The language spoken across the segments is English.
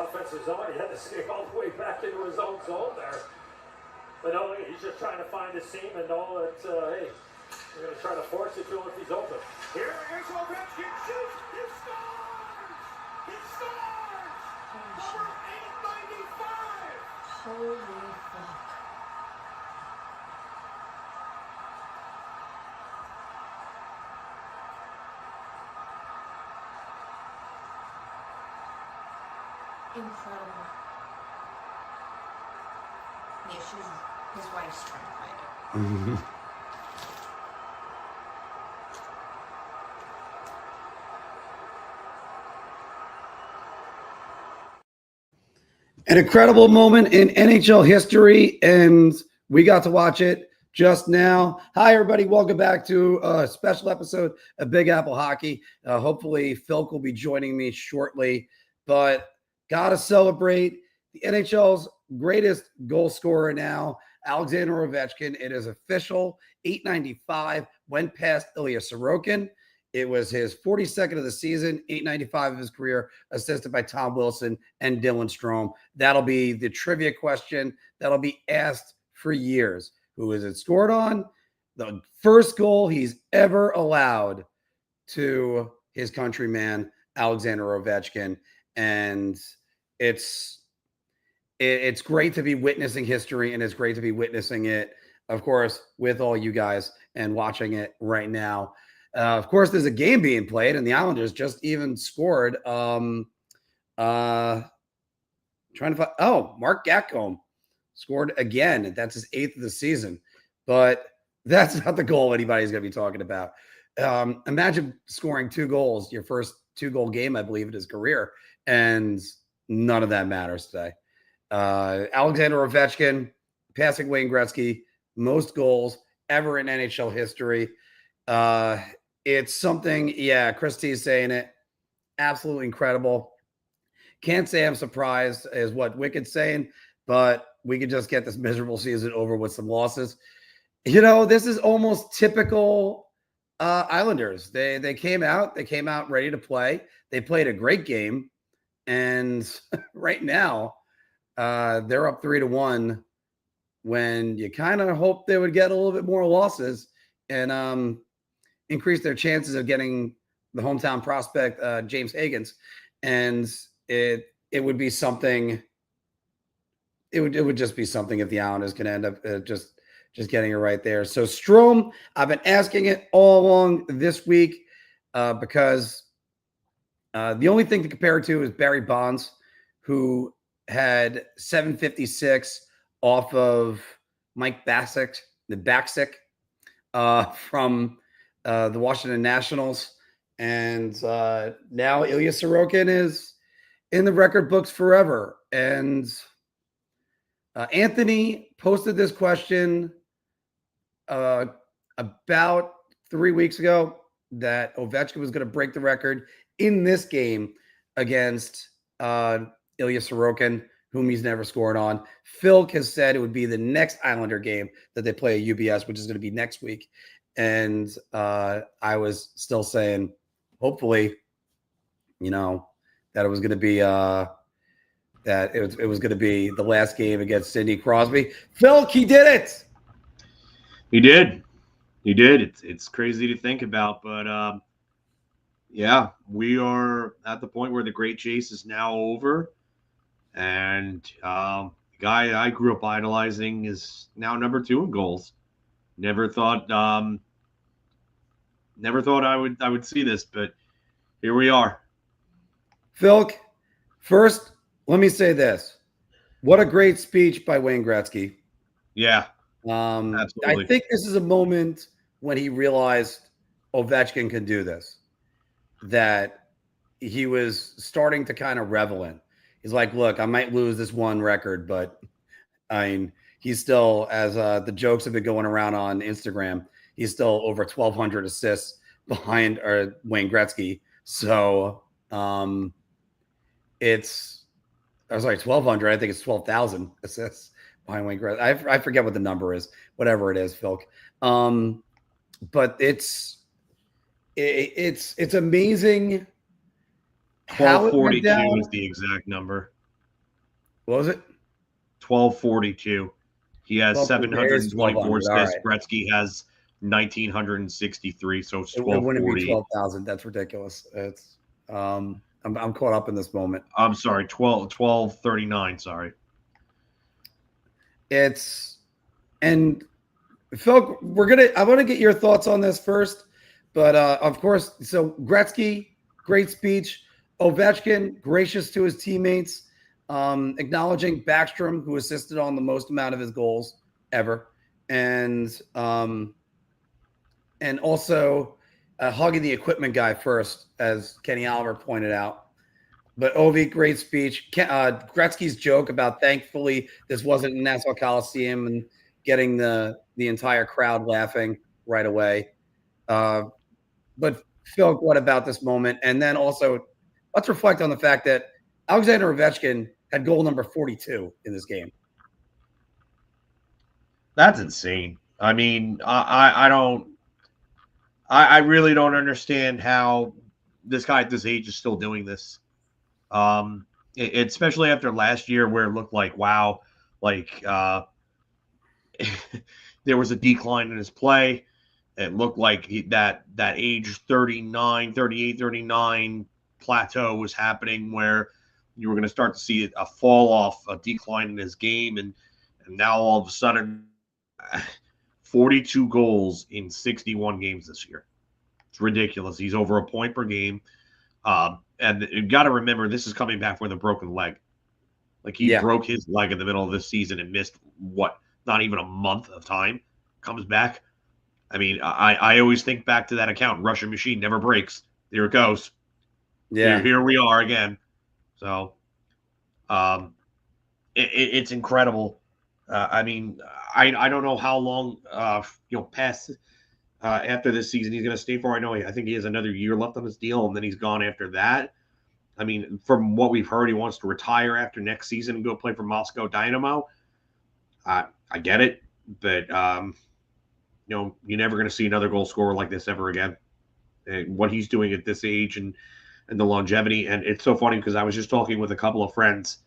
offensive zone. He had to skate all the way back into his own zone there. But no, he's just trying to find his seam and know that, hey, we're going to try to force it to him if he's open. Here's Ovechkin shoots. He scores! He scores! Number 895! Holy fuck. Incredible. Yeah, his wife's trying to find it. An incredible moment in NHL history, and we got to watch it just now. Hi, everybody. Welcome back to a special episode of Big Apple Hockey. Hopefully, Phil will be joining me shortly, but got to celebrate the NHL's greatest goal scorer now, Alexander Ovechkin. It is official. 895 went past Ilya Sorokin. It was his 42nd of the season, 895 of his career, assisted by Tom Wilson and Dylan Strome. That'll be the trivia question that'll be asked for years. Who is it scored on? The first goal he's ever allowed to his countryman, Alexander Ovechkin. And it's great to be witnessing history, and it's great to be witnessing it, of course, with all you guys and watching it right now. Of course, there's a game being played, and the Islanders just even scored. Trying to find. Oh, Mark Gatcomb scored again. That's his 8th of the season, but that's not the goal anybody's going to be talking about. Imagine scoring 2 goals, your first 2-goal game, I believe, in his career, and none of that matters today. Alexander Ovechkin passing Wayne Gretzky, most goals ever in NHL history. It's something, yeah, Christie's saying it. Absolutely incredible. Can't say I'm surprised is what Wicked's saying, but we could just get this miserable season over with some losses. You know, this is almost typical Islanders. They came out ready to play. They played a great game. And right now, they're up 3-1 when you kind of hope they would get a little bit more losses and increase their chances of getting the hometown prospect, James Higgins. And it would be something. It would just be something if the Islanders can end up just getting it right there. So Strome, I've been asking it all along this week because the only thing to compare it to is Barry Bonds, who had 756 off of Mike Bassick from the Washington Nationals. And now Ilya Sorokin is in the record books forever. And Anthony posted this question about 3 weeks ago that Ovechkin was going to break the record in this game against Ilya Sorokin, whom he's never scored on. Phil has said it would be the next Islander game that they play at UBS, which is going to be next week. And I was still saying, hopefully, you know, that it was going to be it was going to be the last game against Sidney Crosby. Phil, he did it. He did. It's crazy to think about, but yeah, we are at the point where the great chase is now over, and the guy I grew up idolizing is now number 2 in goals. Never thought I would see this, but here we are. Phil, first, let me say this. What a great speech by Wayne Gretzky. Yeah. Absolutely. I think this is a moment when he realized Ovechkin can do this, that he was starting to kind of revel in. He's like, look, I might lose this one record, but I mean, he's still, as the jokes have been going around on Instagram, he's still over 1,200 assists behind Wayne Gretzky. So it's, I was like 1,200. I think it's 12,000 assists behind Wayne Gretzky. I forget what the number is, whatever it is, Phil. But it's amazing. 1242 is the exact number. What was it? 1242. He has 1200. 724 All assists. right. Gretzky has 1963. So it's It wouldn't be 1240. 12,000. That's ridiculous. It's I'm caught up in this moment. I'm sorry, 1239. Sorry. It's and Phil, I want to get your thoughts on this first, but of course, so Gretzky, great speech. Ovechkin, gracious to his teammates, acknowledging Backstrom, who assisted on the most amount of his goals ever, and also hugging the equipment guy first, as Kenny Oliver pointed out. But Ovi, great speech. Gretzky's joke about thankfully this wasn't in Nassau Coliseum and getting the entire crowd laughing right away. But Phil, what about this moment? And then also, let's reflect on the fact that Alexander Ovechkin had goal number 42 in this game. That's insane. I mean, I really don't understand how this guy at this age is still doing this. Especially after last year where it looked like, wow, like there was a decline in his play. It looked like that age 39, 38, 39 plateau was happening where you were going to start to see a fall off, a decline in his game. And now all of a sudden, 42 goals in 61 games this year. It's ridiculous. He's over a point per game. And you got to remember, this is coming back with a broken leg. Like he broke his leg in the middle of this season and missed not even a month of time. Comes back. I mean, I always think back to that account. Russian machine never breaks. There it goes. Yeah. Here we are again. So, it's incredible. I mean, I don't know how long past after this season he's going to stay for. I think he has another year left on his deal, and then he's gone after that. I mean, from what we've heard, he wants to retire after next season and go play for Moscow Dynamo. I get it, but you're never going to see another goal scorer like this ever again. And what he's doing at this age and the longevity, and it's so funny because I was just talking with a couple of friends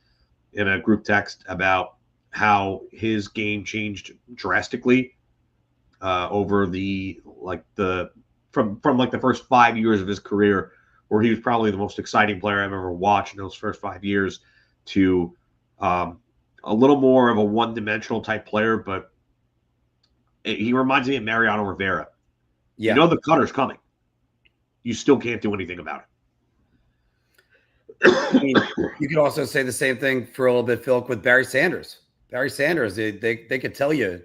in a group text about how his game changed drastically over from the first 5 years of his career, where he was probably the most exciting player I've ever watched in those first 5 years, to a little more of a one-dimensional type player. But he reminds me of Mariano Rivera. Yeah. You know the cutter's coming. You still can't do anything about it. I mean, you could also say the same thing for a little bit, Phil, with Barry Sanders. Barry Sanders, they could tell you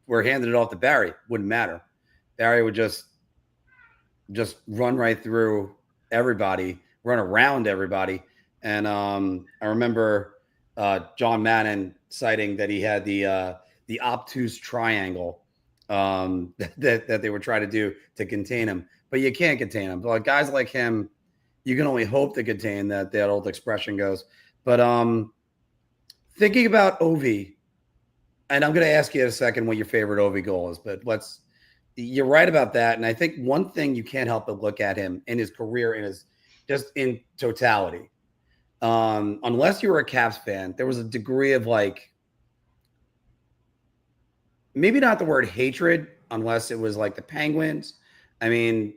we're handing it off to Barry. Wouldn't matter. Barry would just run right through everybody, run around everybody. And I remember John Madden citing that he had the obtuse triangle that they were trying to do to contain him. But you can't contain him. But guys like him, you can only hope to contain that old expression goes. But thinking about Ovi, and I'm going to ask you in a second what your favorite Ovi goal is, but you're right about that. And I think one thing you can't help but look at him in his career and his just in totality. Unless you were a Caps fan, there was a degree of maybe not the word hatred, unless it was like the Penguins. I mean,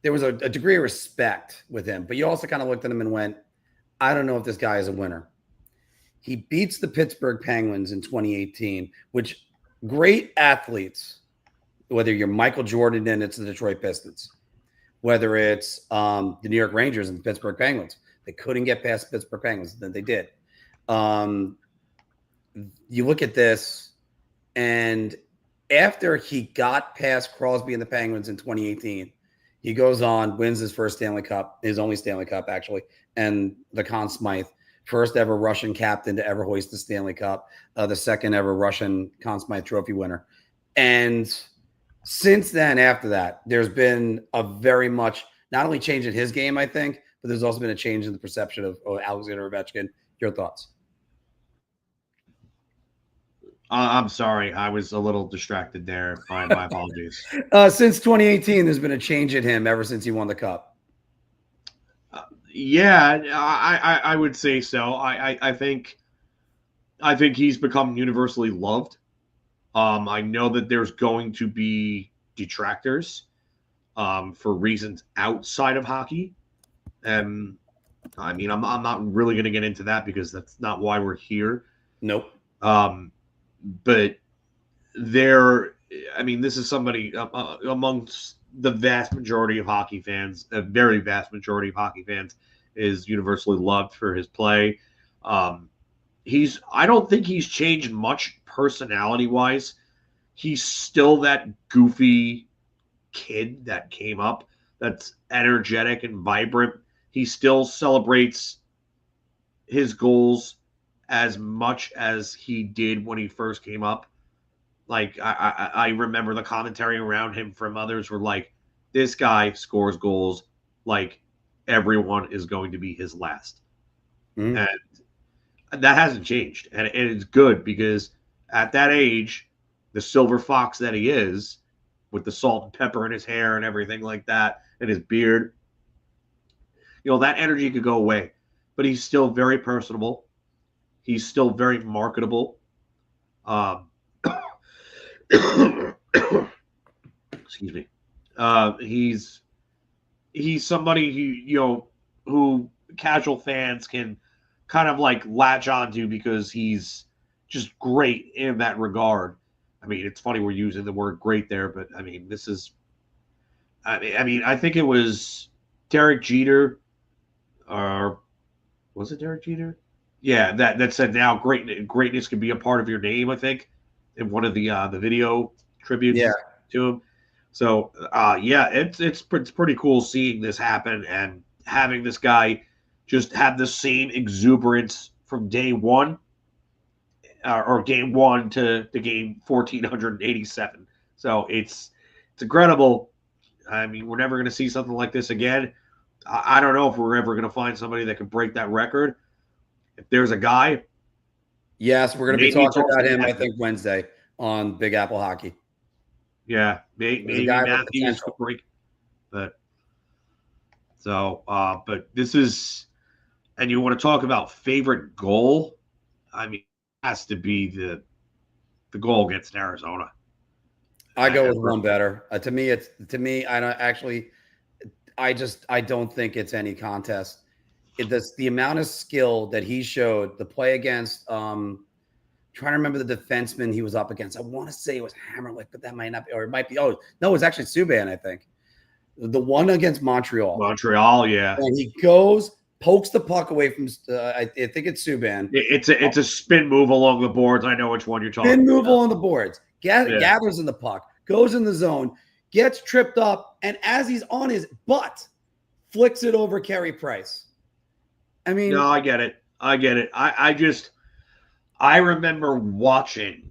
there was a degree of respect with him, but you also kind of looked at him and went, I don't know if this guy is a winner. He beats the Pittsburgh Penguins in 2018, which great athletes, whether you're Michael Jordan and it's the Detroit Pistons, whether it's the New York Rangers and the Pittsburgh Penguins, they couldn't get past the Pittsburgh Penguins. Then they did. You look at this, and after he got past Crosby and the Penguins in 2018, he goes on, wins his first Stanley Cup, his only Stanley Cup, actually, and the Conn Smythe, first ever Russian captain to ever hoist the Stanley Cup, the second ever Russian Conn Smythe Trophy winner. And since then, after that, there's been a very much not only change in his game, I think, but there's also been a change in the perception of Alexander Ovechkin. Your thoughts? I'm sorry. I was a little distracted there. My apologies. Since 2018, there's been a change in him ever since he won the Cup. Yeah, I would say so. I think I think he's become universally loved. I know that there's going to be detractors for reasons outside of hockey. And I mean, I'm not really going to get into that because that's not why we're here. Nope. But there, I mean, this is somebody amongst the vast majority of hockey fans, a very vast majority of hockey fans, is universally loved for his play. I don't think he's changed much personality wise. He's still that goofy kid that came up that's energetic and vibrant. He still celebrates his goals as much as he did when he first came up. Like I remember the commentary around him from others were like, this guy scores goals like everyone is going to be his last. Mm. And that hasn't changed. And it's good because at that age, the silver fox that he is, with the salt and pepper in his hair and everything like that, and his beard, that energy could go away. But he's still very personable. He's still very marketable. Excuse me. He's somebody who casual fans can kind of like latch onto because he's just great in that regard. I mean, it's funny we're using the word great there, but I mean, this is. I think it was Derek Jeter, or was it Derek Jeter? Yeah, that said now greatness can be a part of your name. I think in one of the video tributes to him. So it's pretty cool seeing this happen and having this guy just have the same exuberance from day one, or game one to game 1487. So it's incredible. I mean, we're never going to see something like this again. I don't know if we're ever going to find somebody that can break that record. If there's a guy, yes, we're going to be talking about him, I think, Wednesday on Big Apple Hockey. Yeah, maybe Matthews could break, but this is, and you want to talk about favorite goal? I mean, it has to be the goal against Arizona. I go with one better. I don't think it's any contest. It's the amount of skill that he showed. The play against, trying to remember the defenseman he was up against. I want to say it was Hammerlick, but that might not be, or it might be. Oh no, it was actually Subban, I think. The one against Montreal. Yeah. And he goes, pokes the puck away from. I think it's Subban. It's a spin move along the boards. I know which one you're talking about. Spin move along the boards. Gathers in the puck, goes in the zone, gets tripped up, and as he's on his butt, flicks it over Carey Price. I mean, no, I get it. I remember watching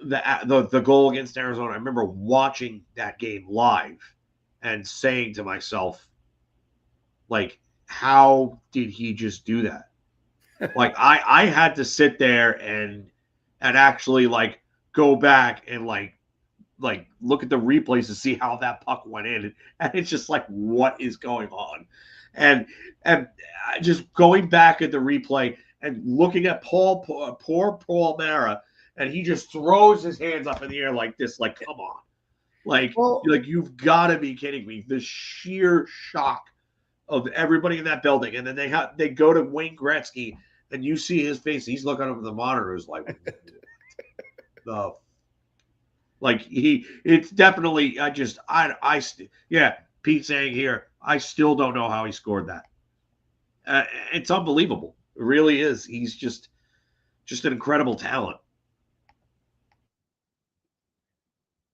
the goal against Arizona. I remember watching that game live and saying to myself, like, how did he just do that? Like, I had to sit there and actually like go back and like look at the replays to see how that puck went in, and it's just like, what is going on? And just going back at the replay and looking at poor Paul Mara, and he just throws his hands up in the air like this, like, come on. Like you've got to be kidding me. The sheer shock of everybody in that building. And then they go to Wayne Gretzky, and you see his face. He's looking over the monitors like, it's definitely, Pete saying here, I still don't know how he scored that. It's unbelievable. It really is. He's just an incredible talent.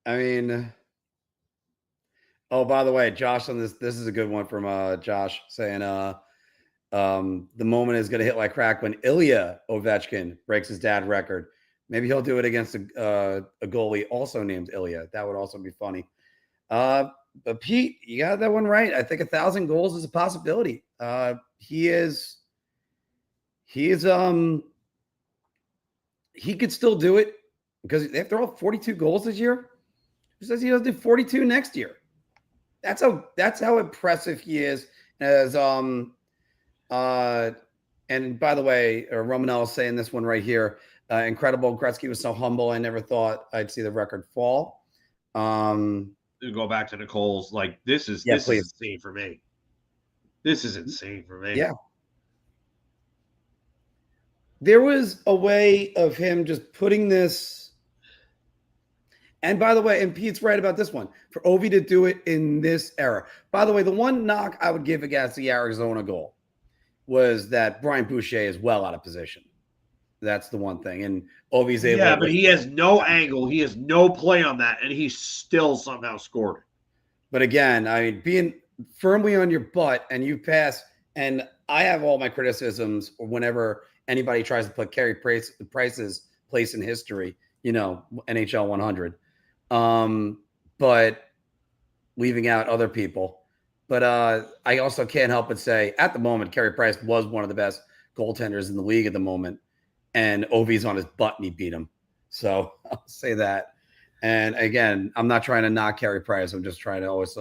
I mean, oh, by the way, Josh, on this is a good one from Josh saying the moment is going to hit like crack when Ilya Ovechkin breaks his dad record. Maybe he'll do it against a goalie also named Ilya. That would also be funny. But Pete, you got that one right. I think 1,000 goals is a possibility. He could still do it because after all, 42 goals this year. Who says he doesn't do 42 next year? That's how impressive he is. As and by the way, Romanel is saying this one right here. Incredible. Gretzky was so humble. I never thought I'd see the record fall. To go back to Nicole's, like this is Please. insane for me. This is insane for me. Yeah. There was a way of him just putting this. And by the way, and Pete's right about this one, for Ovi to do it in this era. By the way, the one knock I would give against the Arizona goal was that Brian Boucher is well out of position. That's the one thing. And Ovi's able Yeah, but he has no angle. He has no play on that, and he still somehow scored. But again, I mean, being firmly on your butt and you pass, and I have all my criticisms whenever anybody tries to put Carey Price's place in history, NHL 100. But leaving out other people. But I also can't help but say, at the moment, Carey Price was one of the best goaltenders in the league at the moment. And Ovi's on his butt and he beat him. So I'll say that. And again, I'm not trying to knock Carey Price. I'm just trying to always.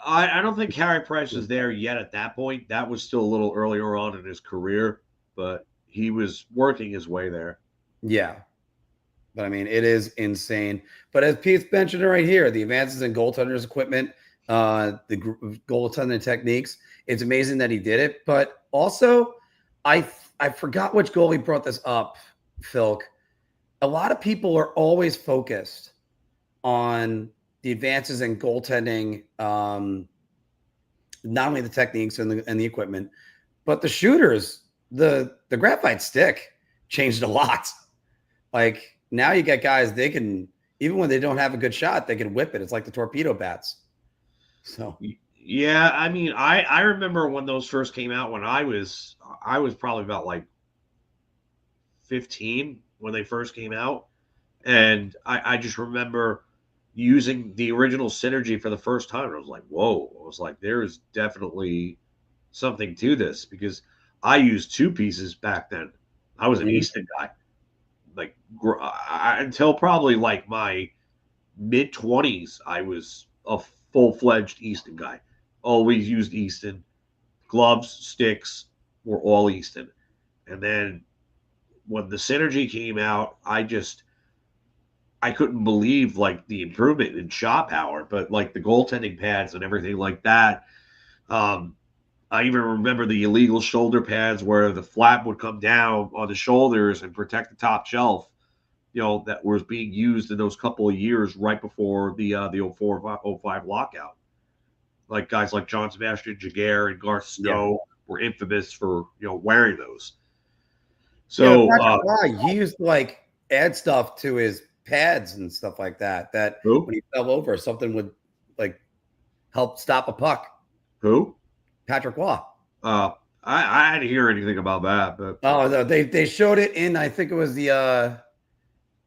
I don't think Carey Price was there yet at that point. That was still a little earlier on in his career, but he was working his way there. Yeah. But I mean, it is insane. But as Pete's mentioned right here, the advances in goaltenders equipment, the goaltending techniques, it's amazing that he did it. But also, I forgot which goalie brought this up, Phil. A lot of people are always focused on the advances in goaltending, not only the techniques and the equipment, but the shooters. The graphite stick changed a lot. Like now you get guys, they can, even when they don't have a good shot, they can whip it. It's like the torpedo bats. So yeah, I mean, I remember when those first came out when I was probably about like 15 when they first came out. And I just remember using the original Synergy for the first time. I was like, whoa. I was like, there's definitely something to this because I used two pieces back then. I was an Easton guy. Like until probably like my mid-20s, I was a full-fledged Easton guy. Always used Easton. Gloves, sticks were all Easton. And then when the Synergy came out, I couldn't believe like the improvement in shot power, but like the goaltending pads and everything like that. I even remember the illegal shoulder pads where the flap would come down on the shoulders and protect the top shelf, that was being used in those couple of years right before the 04-05 lockout. Like guys like John Sebastian Jaguar and Garth Snow were infamous for, wearing those. So he used to like add stuff to his pads and stuff like that. That who? When he fell over, something would like help stop a puck. Who? Patrick Waugh. I didn't hear anything about that. But no, they showed it in, I think it was the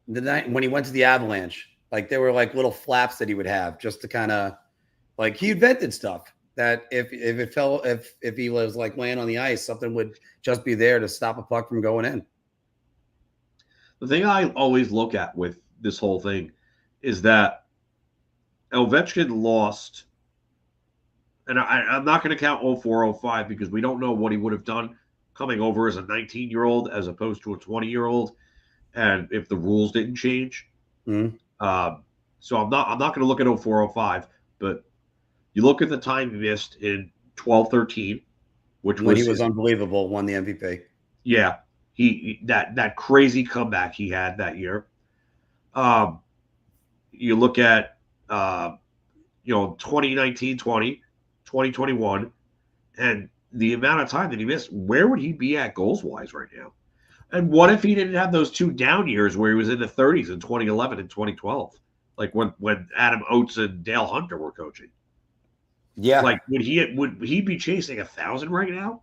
night when he went to the Avalanche. Like there were like little flaps that he would have just to kind of like he invented stuff that if it fell, if he was like laying on the ice, something would just be there to stop a puck from going in. The thing I always look at with this whole thing is that Ovechkin lost, and I'm not going to count 04-05 because we don't know what he would have done coming over as a 19-year-old as opposed to a 20-year-old, and if the rules didn't change. Mm-hmm. So I'm not going to look at 04-05, but you look at the time he missed in 12-13, which when he was unbelievable, won the MVP. Yeah, he that crazy comeback he had that year. You look at 2019-20, 2021, and the amount of time that he missed. Where would he be at goals wise right now? And what if he didn't have those two down years where he was in the 30s in 2011 and 2012, like when Adam Oates and Dale Hunter were coaching? Yeah, like would he be chasing 1,000 right now?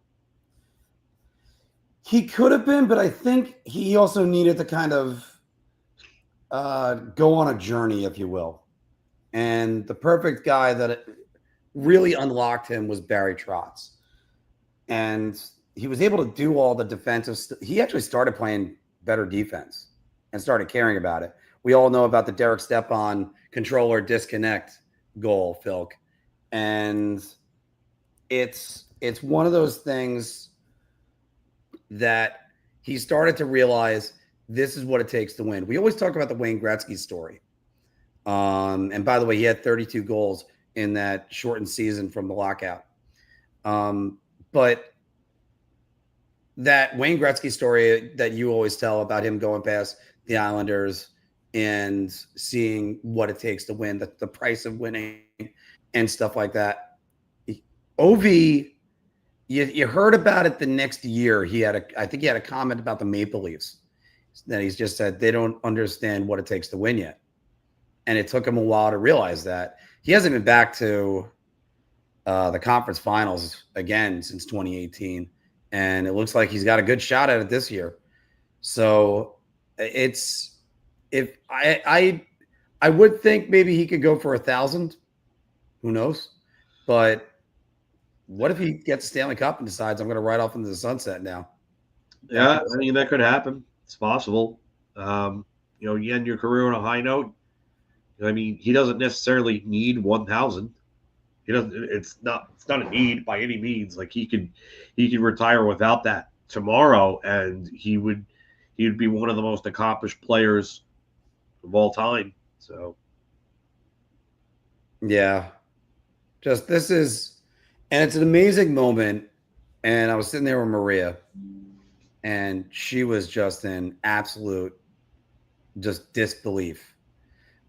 He could have been, but I think he also needed to kind of go on a journey, if you will. And the perfect guy that really unlocked him was Barry Trotz. And he was able to do all the defensive stuff. He actually started playing better defense and started caring about it. We all know about the Derek Stepan controller disconnect goal, Phil. And it's one of those things that he started to realize this is what it takes to win. We always talk about the Wayne Gretzky story. And by the way, he had 32 goals in that shortened season from the lockout. But that Wayne Gretzky story that you always tell about him going past the Islanders and seeing what it takes to win, the price of winning and stuff like that. OV, you heard about it the next year. I think he had a comment about the Maple Leafs that he's just said they don't understand what it takes to win yet. And it took him a while to realize that. He hasn't been back to the conference finals again since 2018. And it looks like he's got a good shot at it this year. So I would think maybe he could go for 1,000. Who knows? But what if he gets Stanley Cup and decides I'm going to ride off into the sunset now? Yeah, I mean, that could happen. It's possible. You end your career on a high note. I mean, he doesn't necessarily need 1,000. He doesn't. It's not a need by any means. Like he could retire without that tomorrow, and he would be one of the most accomplished players of all time. So, yeah, just this is, and it's an amazing moment. And I was sitting there with Maria, and she was just in absolute just disbelief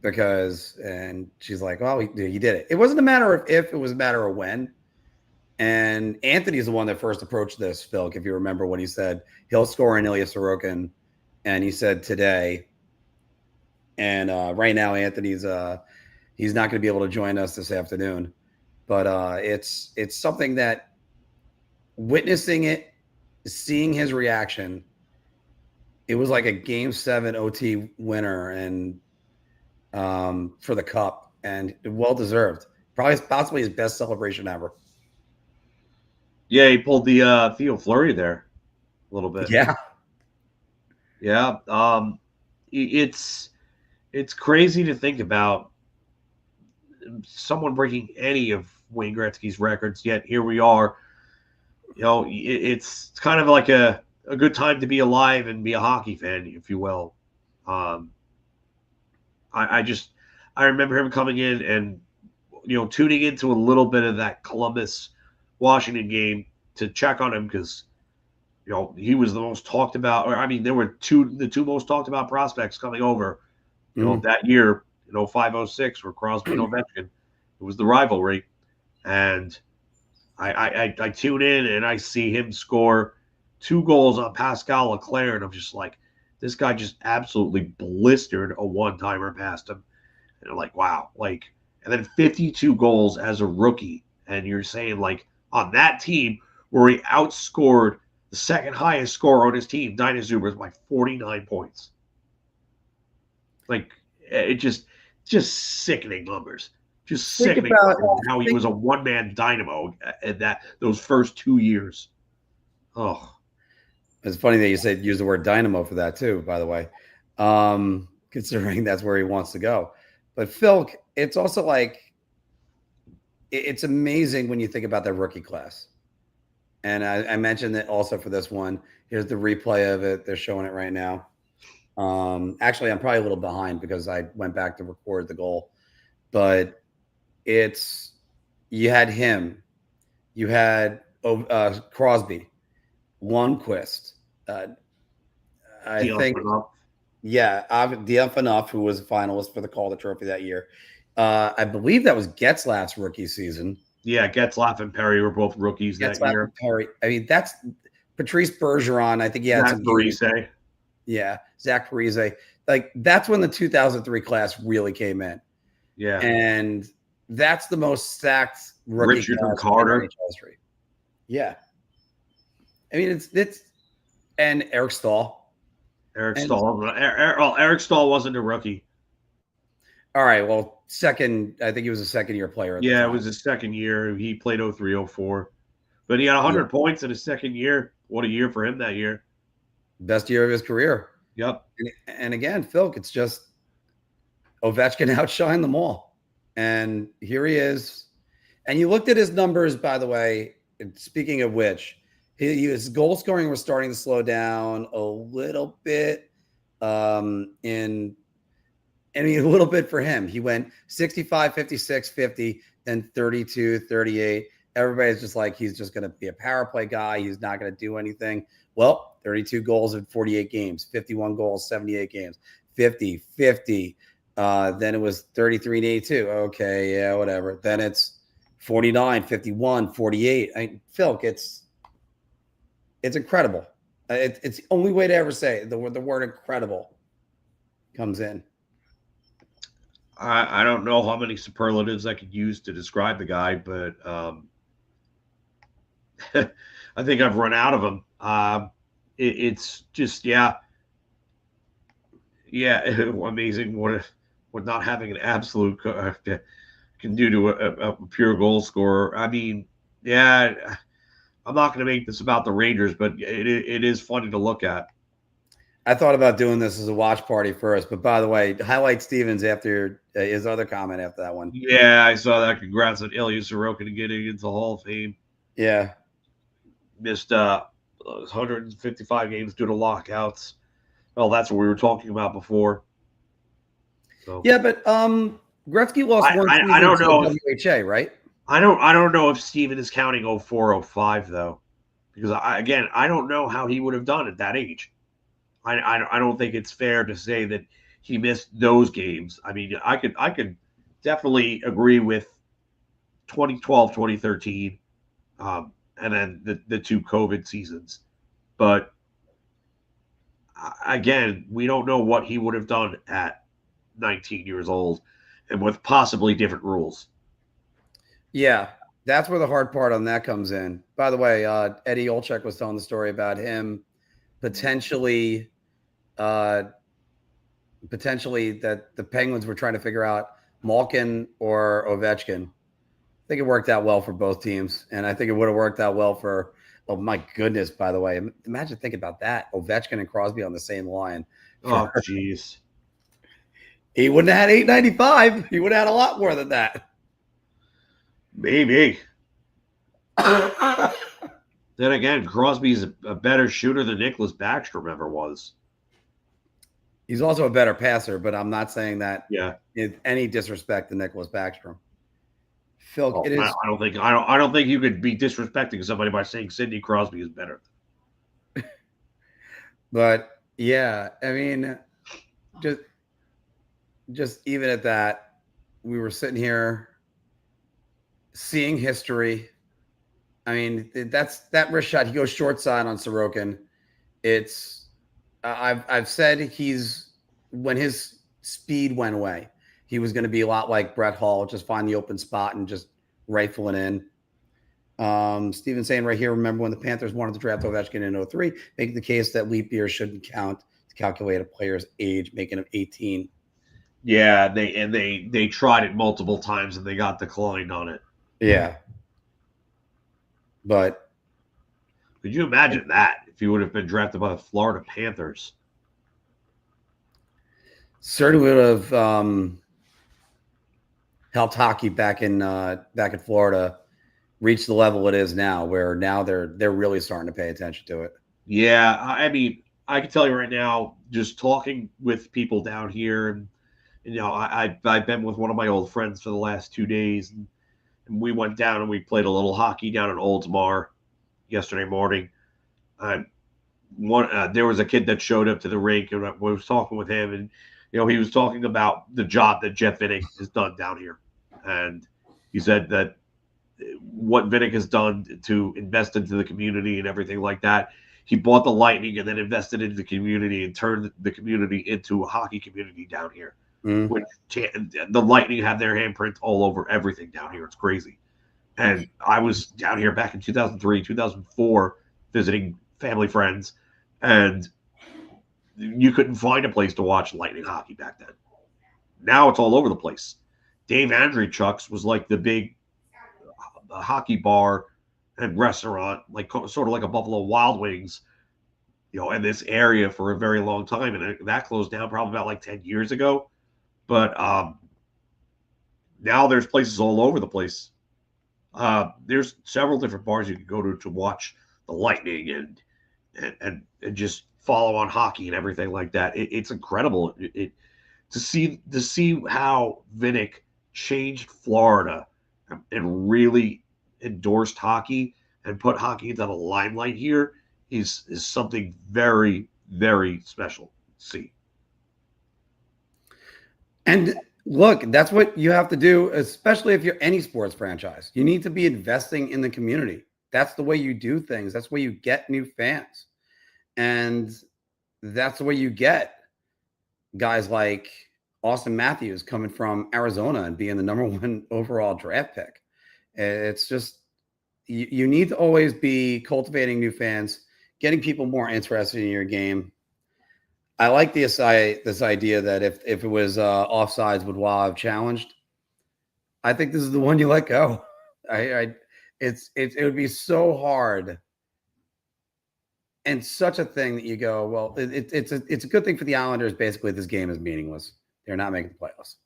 and she's like, "Oh, he did it." It wasn't a matter of if; it was a matter of when. And Anthony's the one that first approached this, Phil, if you remember when he said he'll score in Ilya Sorokin, and he said today. And right now, Anthony's he's not going to be able to join us this afternoon, but it's something that witnessing it, seeing his reaction, it was like a Game 7 OT winner and for the cup, and well deserved. Probably possibly his best celebration ever. yeah, he pulled the Theo Fleury there a little bit. Yeah. It's crazy to think about someone breaking any of Wayne Gretzky's records. Yet here we are. It's kind of like a good time to be alive and be a hockey fan, if you will. I remember him coming in and tuning into a little bit of that Columbus Washington game to check on him because he was the most talked about, or I mean there were the two most talked about prospects coming over that year, 05-06 were Crosby and Ovechkin. It was the rivalry, and I tune in and I see him score 2 goals on Pascal Leclerc, and I'm just like, this guy just absolutely blistered a one-timer past him. And I'm like, wow. And then 52 goals as a rookie. And you're saying, on that team where he outscored the second highest scorer on his team, Dinah Zubers, by 49 points. It just sickening numbers. Just sickening how he was a one-man dynamo at those first 2 years. Oh. It's funny that you said use the word dynamo for that too, by the way, considering that's where he wants to go. But Phil, it's also it's amazing when you think about that rookie class. And I mentioned that also for this one. Here's the replay of it. They're showing it right now. Actually, I'm probably a little behind because I went back to record the goal. But you had him. You had Crosby. Lundqvist, I think, Diafanov, who was a finalist for the Calder Trophy that year. I believe that was Getzlaff's rookie season. Yeah, Getzlaff and Perry were both rookies that year. And Perry. I mean, that's Patrice Bergeron. I think he had some Parise. Yeah, Zach Parise. That's when the 2003 class really came in. Yeah, and that's the most stacked rookie Richard class Carter. in NHL history. Yeah. I mean, it's and Eric Stahl. Eric Stahl wasn't a rookie. All right. Well, second, I think he was a second-year player. It was his second year. He played 03-04. But he had 100 points in his second year. What a year for him that year. Best year of his career. Yep. And again, Phil, it's just Ovechkin outshined them all. And here he is. And you looked at his numbers, by the way, speaking of which, his goal scoring was starting to slow down a little bit, in I mean, a little bit for him. He went 65, 56, 50, then 32, 38. Everybody's just like, he's just going to be a power play guy. He's not going to do anything. Well, 32 goals in 48 games, 51 goals, 78 games, 50, 50. Then it was 33 and 82. Okay, yeah, whatever. Then it's 49, 51, 48. Phil, it's incredible. It's the only way to ever say it. The word incredible comes in. I don't know how many superlatives I could use to describe the guy, but I think I've run out of them. It's just, yeah, amazing what not having an absolute can do to a pure goal scorer. I mean, yeah, I'm not going to make this about the Rangers, but it is funny to look at. I thought about doing this as a watch party first, but by the way, highlight Stevens after his other comment after that one. Yeah, I saw that. Congrats on Ilya Sorokin getting into the Hall of Fame. Yeah. Missed 155 games due to lockouts. Well, that's what we were talking about before. So yeah, but Gretzky lost one season I don't know to WHA, right? I don't know if Steven is counting 04-05 though, because I don't know how he would have done at that age. I don't think it's fair to say that he missed those games. I mean, I could definitely agree with 2012, 2013, and then the two COVID seasons. But again, we don't know what he would have done at 19 years old and with possibly different rules. Yeah, that's where the hard part on that comes in. By the way, Eddie Olczyk was telling the story about him potentially that the Penguins were trying to figure out Malkin or Ovechkin. I think it worked out well for both teams, and I think it would have worked out well for. Oh my goodness! By the way, imagine thinking about that: Ovechkin and Crosby on the same line. Oh, jeez. He wouldn't have had 895. He would have had a lot more than that. Maybe. Then again, Crosby's a better shooter than Nicholas Backstrom ever was. He's also a better passer, but I'm not saying that with any disrespect to Nicholas Backstrom. Phil, it is. I don't think you could be disrespecting somebody by saying Sidney Crosby is better. But yeah, I mean, just even at that, we were sitting here seeing history. I mean, that wrist shot. He goes short side on Sorokin. It's I've said when his speed went away, he was going to be a lot like Brett Hall, just find the open spot and just rifle it in. Steven saying right here, remember when the Panthers wanted to draft Ovechkin in 03, making the case that leap years shouldn't count to calculate a player's age, making him 18. Yeah, they tried it multiple times and they got declined on it. Yeah. But could you imagine that if he would have been drafted by the Florida Panthers? Certainly would have helped hockey back in Florida reach the level it is now, where now they're really starting to pay attention to it. Yeah, I mean, I can tell you right now, just talking with people down here, and I've been with one of my old friends for the last 2 days, and we went down and we played a little hockey down in Oldsmar yesterday morning. There was a kid that showed up to the rink, and I was talking with him, and he was talking about the job that Jeff Vinik has done down here, and he said that what Vinik has done to invest into the community and everything like that. He bought the Lightning and then invested into the community and turned the community into a hockey community down here. Mm-hmm. Which the Lightning have their handprint all over everything down here. It's crazy. And I was down here back in 2003, 2004, visiting family friends, and you couldn't find a place to watch Lightning hockey back then. Now it's all over the place. Dave Andreychuk's was like the big hockey bar and restaurant, like sort of like a Buffalo Wild Wings, in this area for a very long time. And that closed down probably about like 10 years ago. But now there's places all over the place. There's several different bars you can go to watch the Lightning and just follow on hockey and everything like that. It's incredible. To see how Vinnick changed Florida and really endorsed hockey and put hockey into the limelight here is something very, very special to see. And look, that's what you have to do, especially if you're any sports franchise. You need to be investing in the community. That's the way you do things. That's the way you get new fans. And that's the way you get guys like Austin Matthews coming from Arizona and being the number 1 overall draft pick. It's just, you need to always be cultivating new fans, getting people more interested in your game. I like this idea that if it was offsides, would Wall have challenged? I think this is the one you let go. It would be so hard and such a thing that you go, well, it's a good thing for the Islanders. Basically, this game is meaningless. They're not making the playoffs.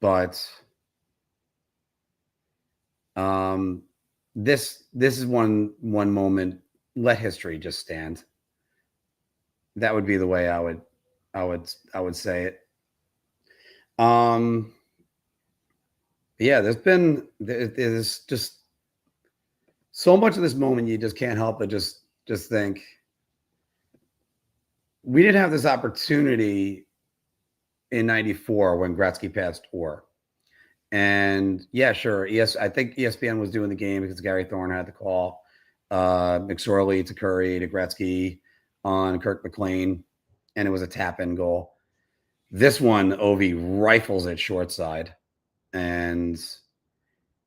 But this is one moment. Let history just stand. That would be the way I would say it. Yeah, there's just so much of this moment you just can't help but just think we didn't have this opportunity in '94 when Gretzky passed Orr. And yeah, sure. Yes, I think ESPN was doing the game because Gary Thorne had the call. McSorley to Curry to Gretzky on Kirk McLean, and it was a tap-in goal. This one, Ovi rifles it short side, and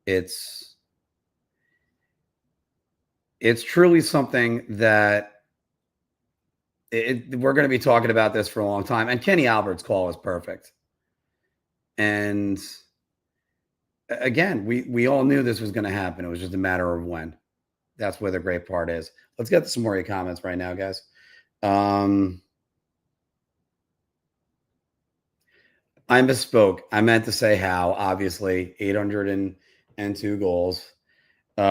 it's truly something that we're going to be talking about this for a long time. And Kenny Albert's call is perfect. And again, we all knew this was going to happen. It was just a matter of when. That's where the great part is. Let's get to some more of your comments right now, guys. I misspoke. I meant to say how, obviously, 802 goals. You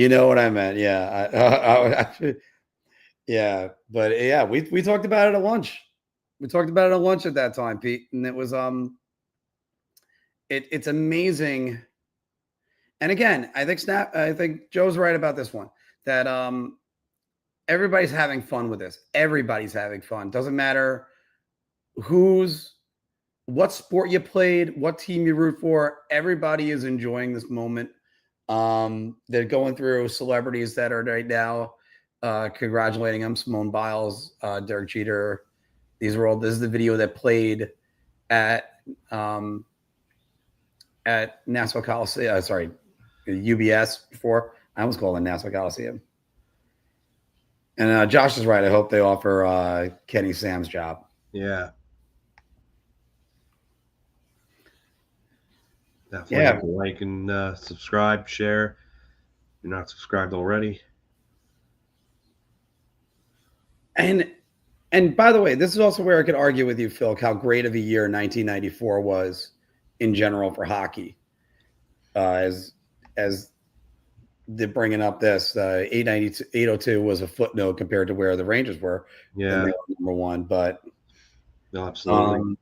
know what I meant. Yeah. Yeah. But yeah, we talked about it at lunch. We talked about it at lunch at that time, Pete. And it was, it's amazing. And again, I think Joe's right about this one, that everybody's having fun with this. Everybody's having fun. Doesn't matter what sport you played, what team you root for. Everybody is enjoying this moment. They're going through celebrities that are right now congratulating them. Simone Biles, Derek Jeter. This is the video that played at Nassau Coliseum. UBS before. I almost called it Nassau Coliseum. And Josh is right. I hope they offer Kenny Sam's job. Yeah. Definitely like and subscribe, share. If you're not subscribed already. And by the way, this is also where I could argue with you, Phil, how great of a year 1994 was in general for hockey. As they're bringing up this, 802 was a footnote compared to where the Rangers were. Yeah, number 1, but no, absolutely.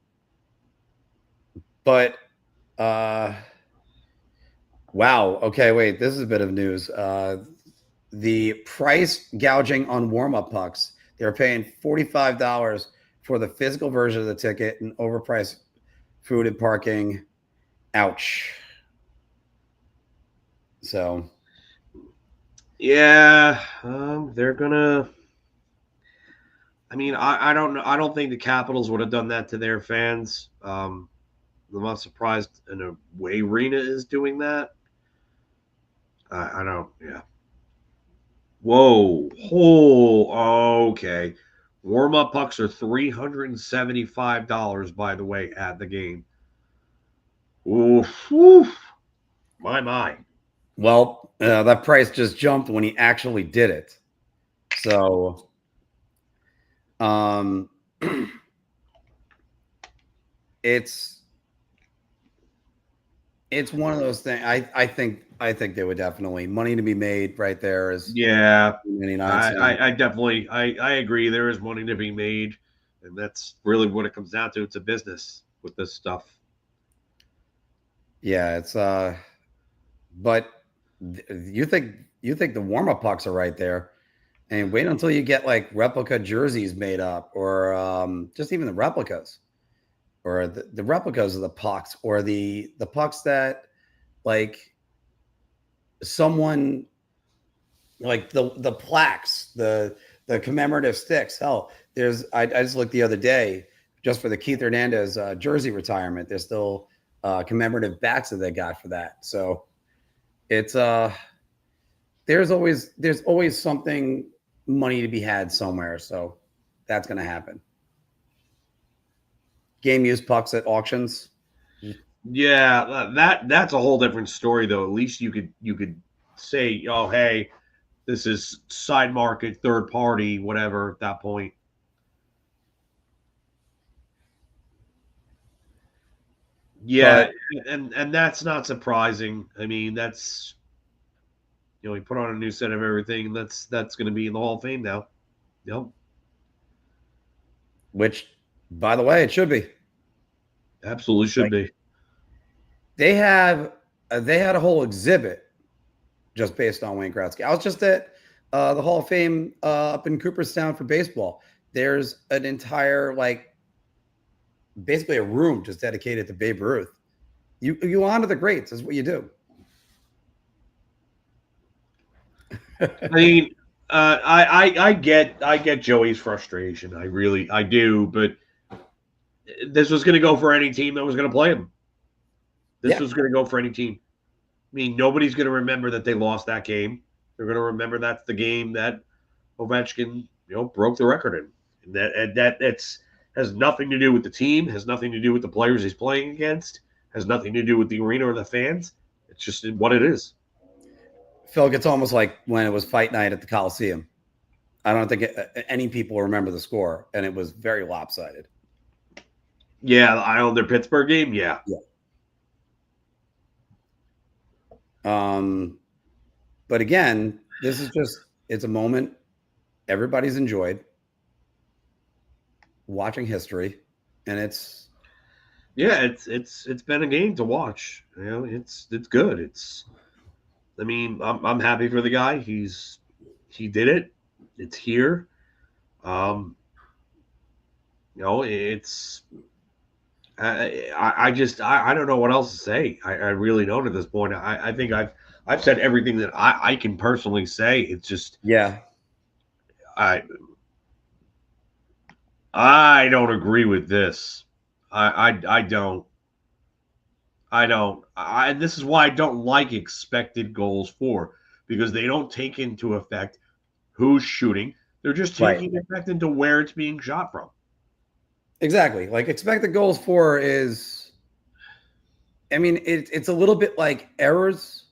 Wow. Okay, wait. This is a bit of news. The price gouging on warm-up pucks. They're paying $45 for the physical version of the ticket and overpriced food and parking. Ouch. So, yeah, they're gonna. I mean, I don't know. I don't think the Capitals would have done that to their fans. I'm not surprised an away arena is doing that. I don't. Yeah. Whoa. Oh. Okay. Warm up pucks are $375. By the way, at the game. Oof. My. well, that price just jumped when he actually did it. So, it's It's one of those things. I think there would definitely money to be made right there is Yeah, in the United States. I definitely I agree. There is money to be made, and that's really what it comes down to. It's a business with this stuff. Yeah, it's but you think the warm up pucks are right there, and wait until you get like replica jerseys made up, or just even the replicas, or the replicas of the pucks, or the pucks that like someone like the plaques, the commemorative sticks. Hell, I just looked the other day just for the Keith Hernandez jersey retirement. There's still commemorative bats that they got for that. So it's there's always something money to be had somewhere. So that's gonna happen. Game used pucks at auctions. Yeah, that's a whole different story though. At least you could say, oh hey, this is side market, third party, whatever. At that point, yeah, But and that's not surprising. I mean, that's we put on a new set of everything. That's going to be in the Hall of Fame now. Yep, which, by the way, it should be. absolutely should Like be. they had a whole exhibit just based on Wayne Gretzky. I was just at the Hall of Fame up in Cooperstown for baseball. There's an entire basically a room just dedicated to Babe Ruth. You honor the greats is what you do. I mean, I get Joey's frustration. I do, but this was going to go for any team that was going to play him. This Yeah. was going to go for any team. I mean, nobody's going to remember that they lost that game. They're going to remember that's the game that Ovechkin, broke the record in. And that's has nothing to do with the team, has nothing to do with the players he's playing against, has nothing to do with the arena or the fans. It's just what it is. Phil, it's almost like when it was fight night at the Coliseum. I don't think any people remember the score, and it was very lopsided. Yeah, the Islander Pittsburgh game. Yeah, Yeah. But again, this is it's a moment everybody's enjoyed watching history, and it's yeah. It's been a game to watch. It's good. I mean, I'm happy for the guy. He did it. It's here. Um, it's I don't know what else to say. I really don't at this point. I think I've said everything that I can personally say. It's just yeah. I I don't agree with this. I don't. I don't. This is why I don't like expected goals for, because they don't take into effect who's shooting. They're just Right. taking effect into where it's being shot from. Exactly. Like expected goals for is, I mean, it's a little bit like errors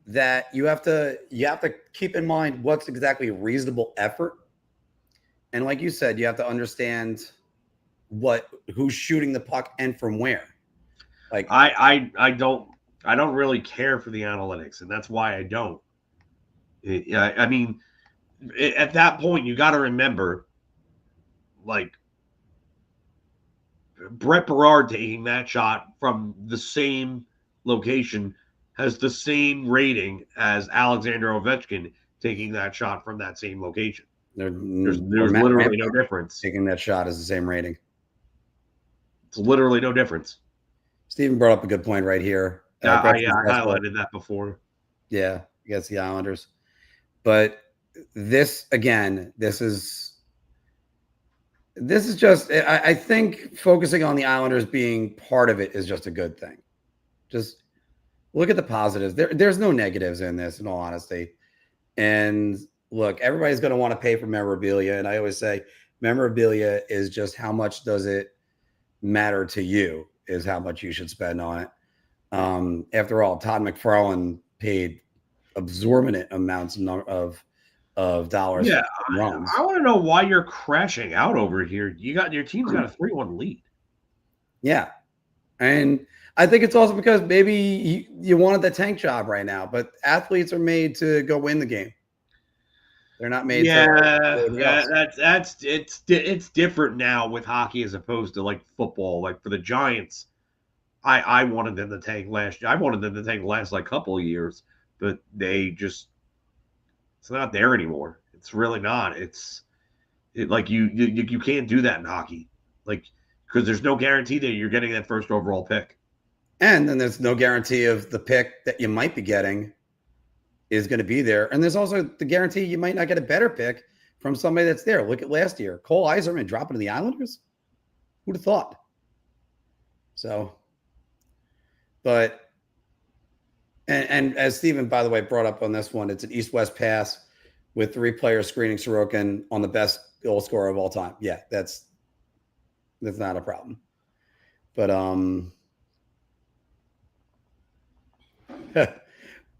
that you have to keep in mind what's exactly a reasonable effort. And like you said, you have to understand who's shooting the puck and from where. Like I don't really care for the analytics, and that's why I don't. I mean, at that point, you got to remember, like Brett Berard taking that shot from the same location has the same rating as Alexander Ovechkin taking that shot from that same location. There's Matt literally no Rampart difference. taking that shot is the same rating. It's literally no difference. Steven brought up a good point right here. I Gretzky's best goal. highlighted that before. Yeah, against the Islanders. But this again, this is just I think focusing on the Islanders being part of it is just a good thing. Just look at the positives. There's no negatives in this, in all honesty. And look, everybody's going to want to pay for memorabilia. And I always say memorabilia is just how much does it matter to you is how much you should spend on it. After all, Todd McFarlane paid exorbitant amounts of dollars. Yeah, for runs. I want to know why you're crashing out over here. Your team's got a 3-1 lead. Yeah. And I think it's also because maybe you wanted the tank job right now, but athletes are made to go win the game. They're not made to do anything else. It's different now with hockey as opposed to like football. Like for the Giants, I wanted them to tank last year. I wanted them to tank the last like couple of years, but it's not there anymore. It's really not. Like you can't do that in hockey, like because there's no guarantee that you're getting that first overall pick. And then there's no guarantee of the pick that you might be getting is going to be there. And there's also the guarantee you might not get a better pick from somebody that's there. Look at last year. Cole Eiserman dropping to the Islanders. Who'd have thought? So, but, and as Steven, by the way, brought up on this one, it's an east-west pass with 3 players screening Sorokin on the best goal scorer of all time. Yeah, that's not a problem. But,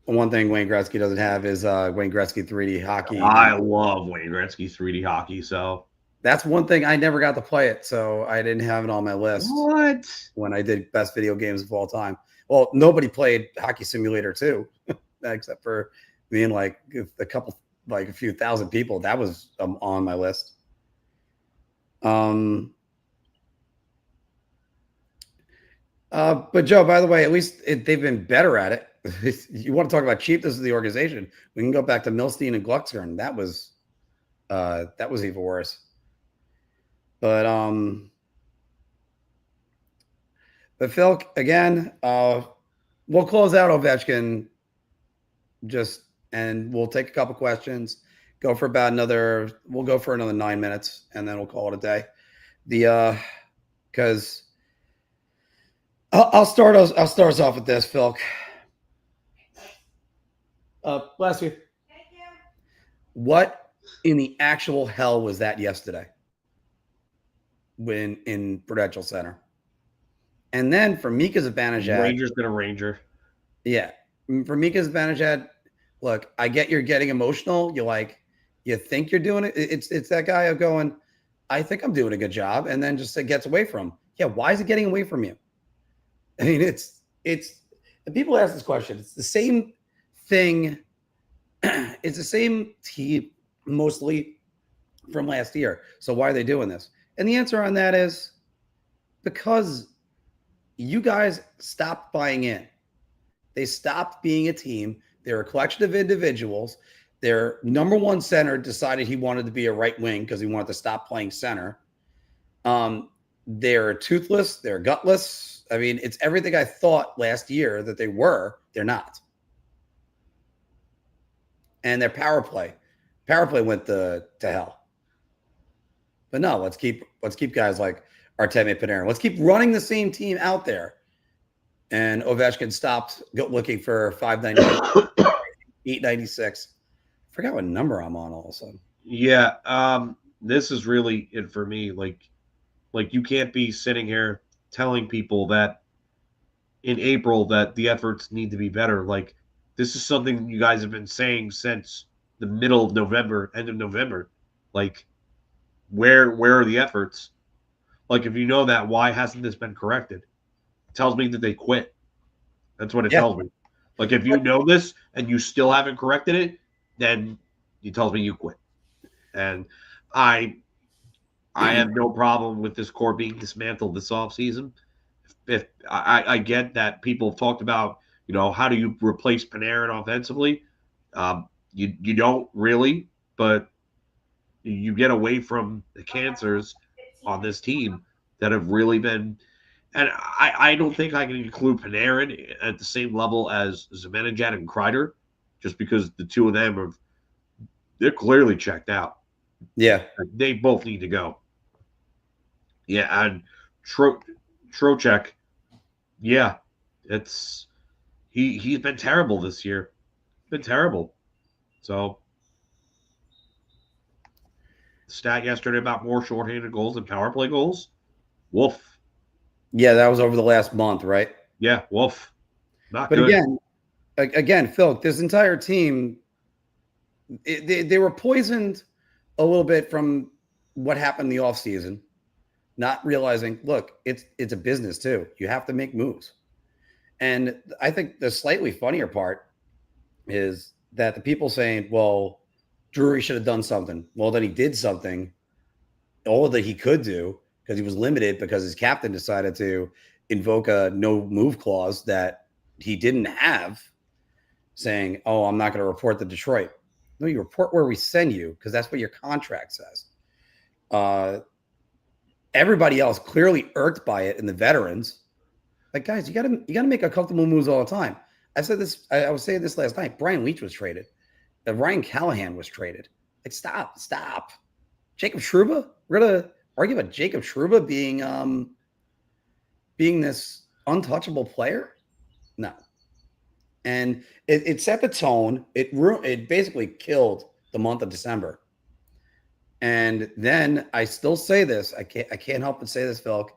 one thing Wayne Gretzky doesn't have is Wayne Gretzky 3D hockey. I love Wayne Gretzky 3D hockey, so that's one thing I never got to play it, so I didn't have it on my list. What? When I did best video games of all time. Well, nobody played Hockey Simulator 2 except for me and like a few thousand people. That was on my list. But Joe, by the way, at least they've been better at it. You want to talk about cheapness of the organization? We can go back to Milstein and Gluckstern. That was even worse. But Phil, again, we'll close out Ovechkin and we'll take a couple questions. We'll go for another 9 minutes, and then we'll call it a day. Because I'll start us off with this, Phil. Bless you. Thank you. What in the actual hell was that yesterday when in Prudential Center? And then for Mika Zibanejad, Ranger's been a Ranger. Yeah. For Mika Zibanejad, look, I get you're getting emotional. You think you're doing it. It's that guy of going, I think I'm doing a good job. And then just it gets away from him. Yeah. Why is it getting away from you? I mean, it's and people ask this question. It's the same thing. It's the same team mostly from last year. So why are they doing this? And the answer on that is because you guys stopped buying in. They stopped being a team. They're a collection of individuals. Their number one center decided he wanted to be a right wing because he wanted to stop playing center. They're toothless. They're gutless. I mean, it's everything I thought last year that they were. They're not. And their power play went to hell. But no, let's keep guys like Artemi Panarin. Let's keep running the same team out there. And Ovechkin stopped looking for 598, 896. I forgot what number I'm on all of a sudden. Yeah, this is really it for me. Like you can't be sitting here telling people that in April that the efforts need to be better. Like this is something you guys have been saying since the middle of November, end of November. Like where are the efforts? Like if you know that, why hasn't this been corrected? It tells me that they quit. That's what it tells me. Like if you know this and you still haven't corrected it, then it tells me you quit. And I have no problem with this core being dismantled this offseason. If I get that people have talked about, how do you replace Panarin offensively? You don't really, but you get away from the cancers on this team that have really been. And I don't think I can include Panarin at the same level as Zibanejad and Kreider, just because the two of them they're clearly checked out. Yeah. They both need to go. Yeah, and Trocheck, yeah, he's been terrible this year. Been terrible. So stat yesterday about more shorthanded goals than power play goals. Woof. Yeah, that was over the last month, right? Yeah, woof. Not but good. Again, Phil, this entire team, they were poisoned a little bit from what happened in the offseason. not realizing, look, it's a business too. You have to make moves. And I think the slightly funnier part is that the people saying, well, Drury should have done something. Well, then he did something, all that he could do, because he was limited because his captain decided to invoke a no move clause that he didn't have, saying, oh, I'm not going to report to Detroit. No, you report where we send you, because that's what your contract says. Everybody else clearly irked by it, and the veterans, like, guys, you gotta make comfortable moves all the time. I said this. I was saying this last night. Brian Leach was traded. Ryan Callahan was traded. Like, stop. Jacob Trouba. We're gonna argue about Jacob Trouba being this untouchable player? No. And it set the tone. It basically killed the month of December. And then I still say this. I can't help but say this, Phil.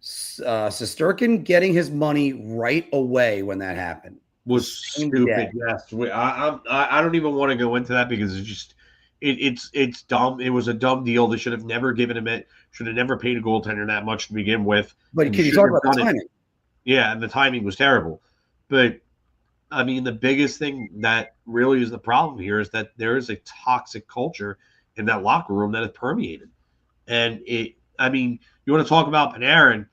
Shesterkin getting his money right away when that happened was stupid. Yes, I don't even want to go into that because it's just it's dumb. It was a dumb deal. They should have never given him it. Should have never paid a goaltender that much to begin with. But can you talk about the timing? Yeah, and the timing was terrible. But I mean, the biggest thing that really is the problem here is that there is a toxic culture in that locker room that is permeated. And I mean, you want to talk about Panarin,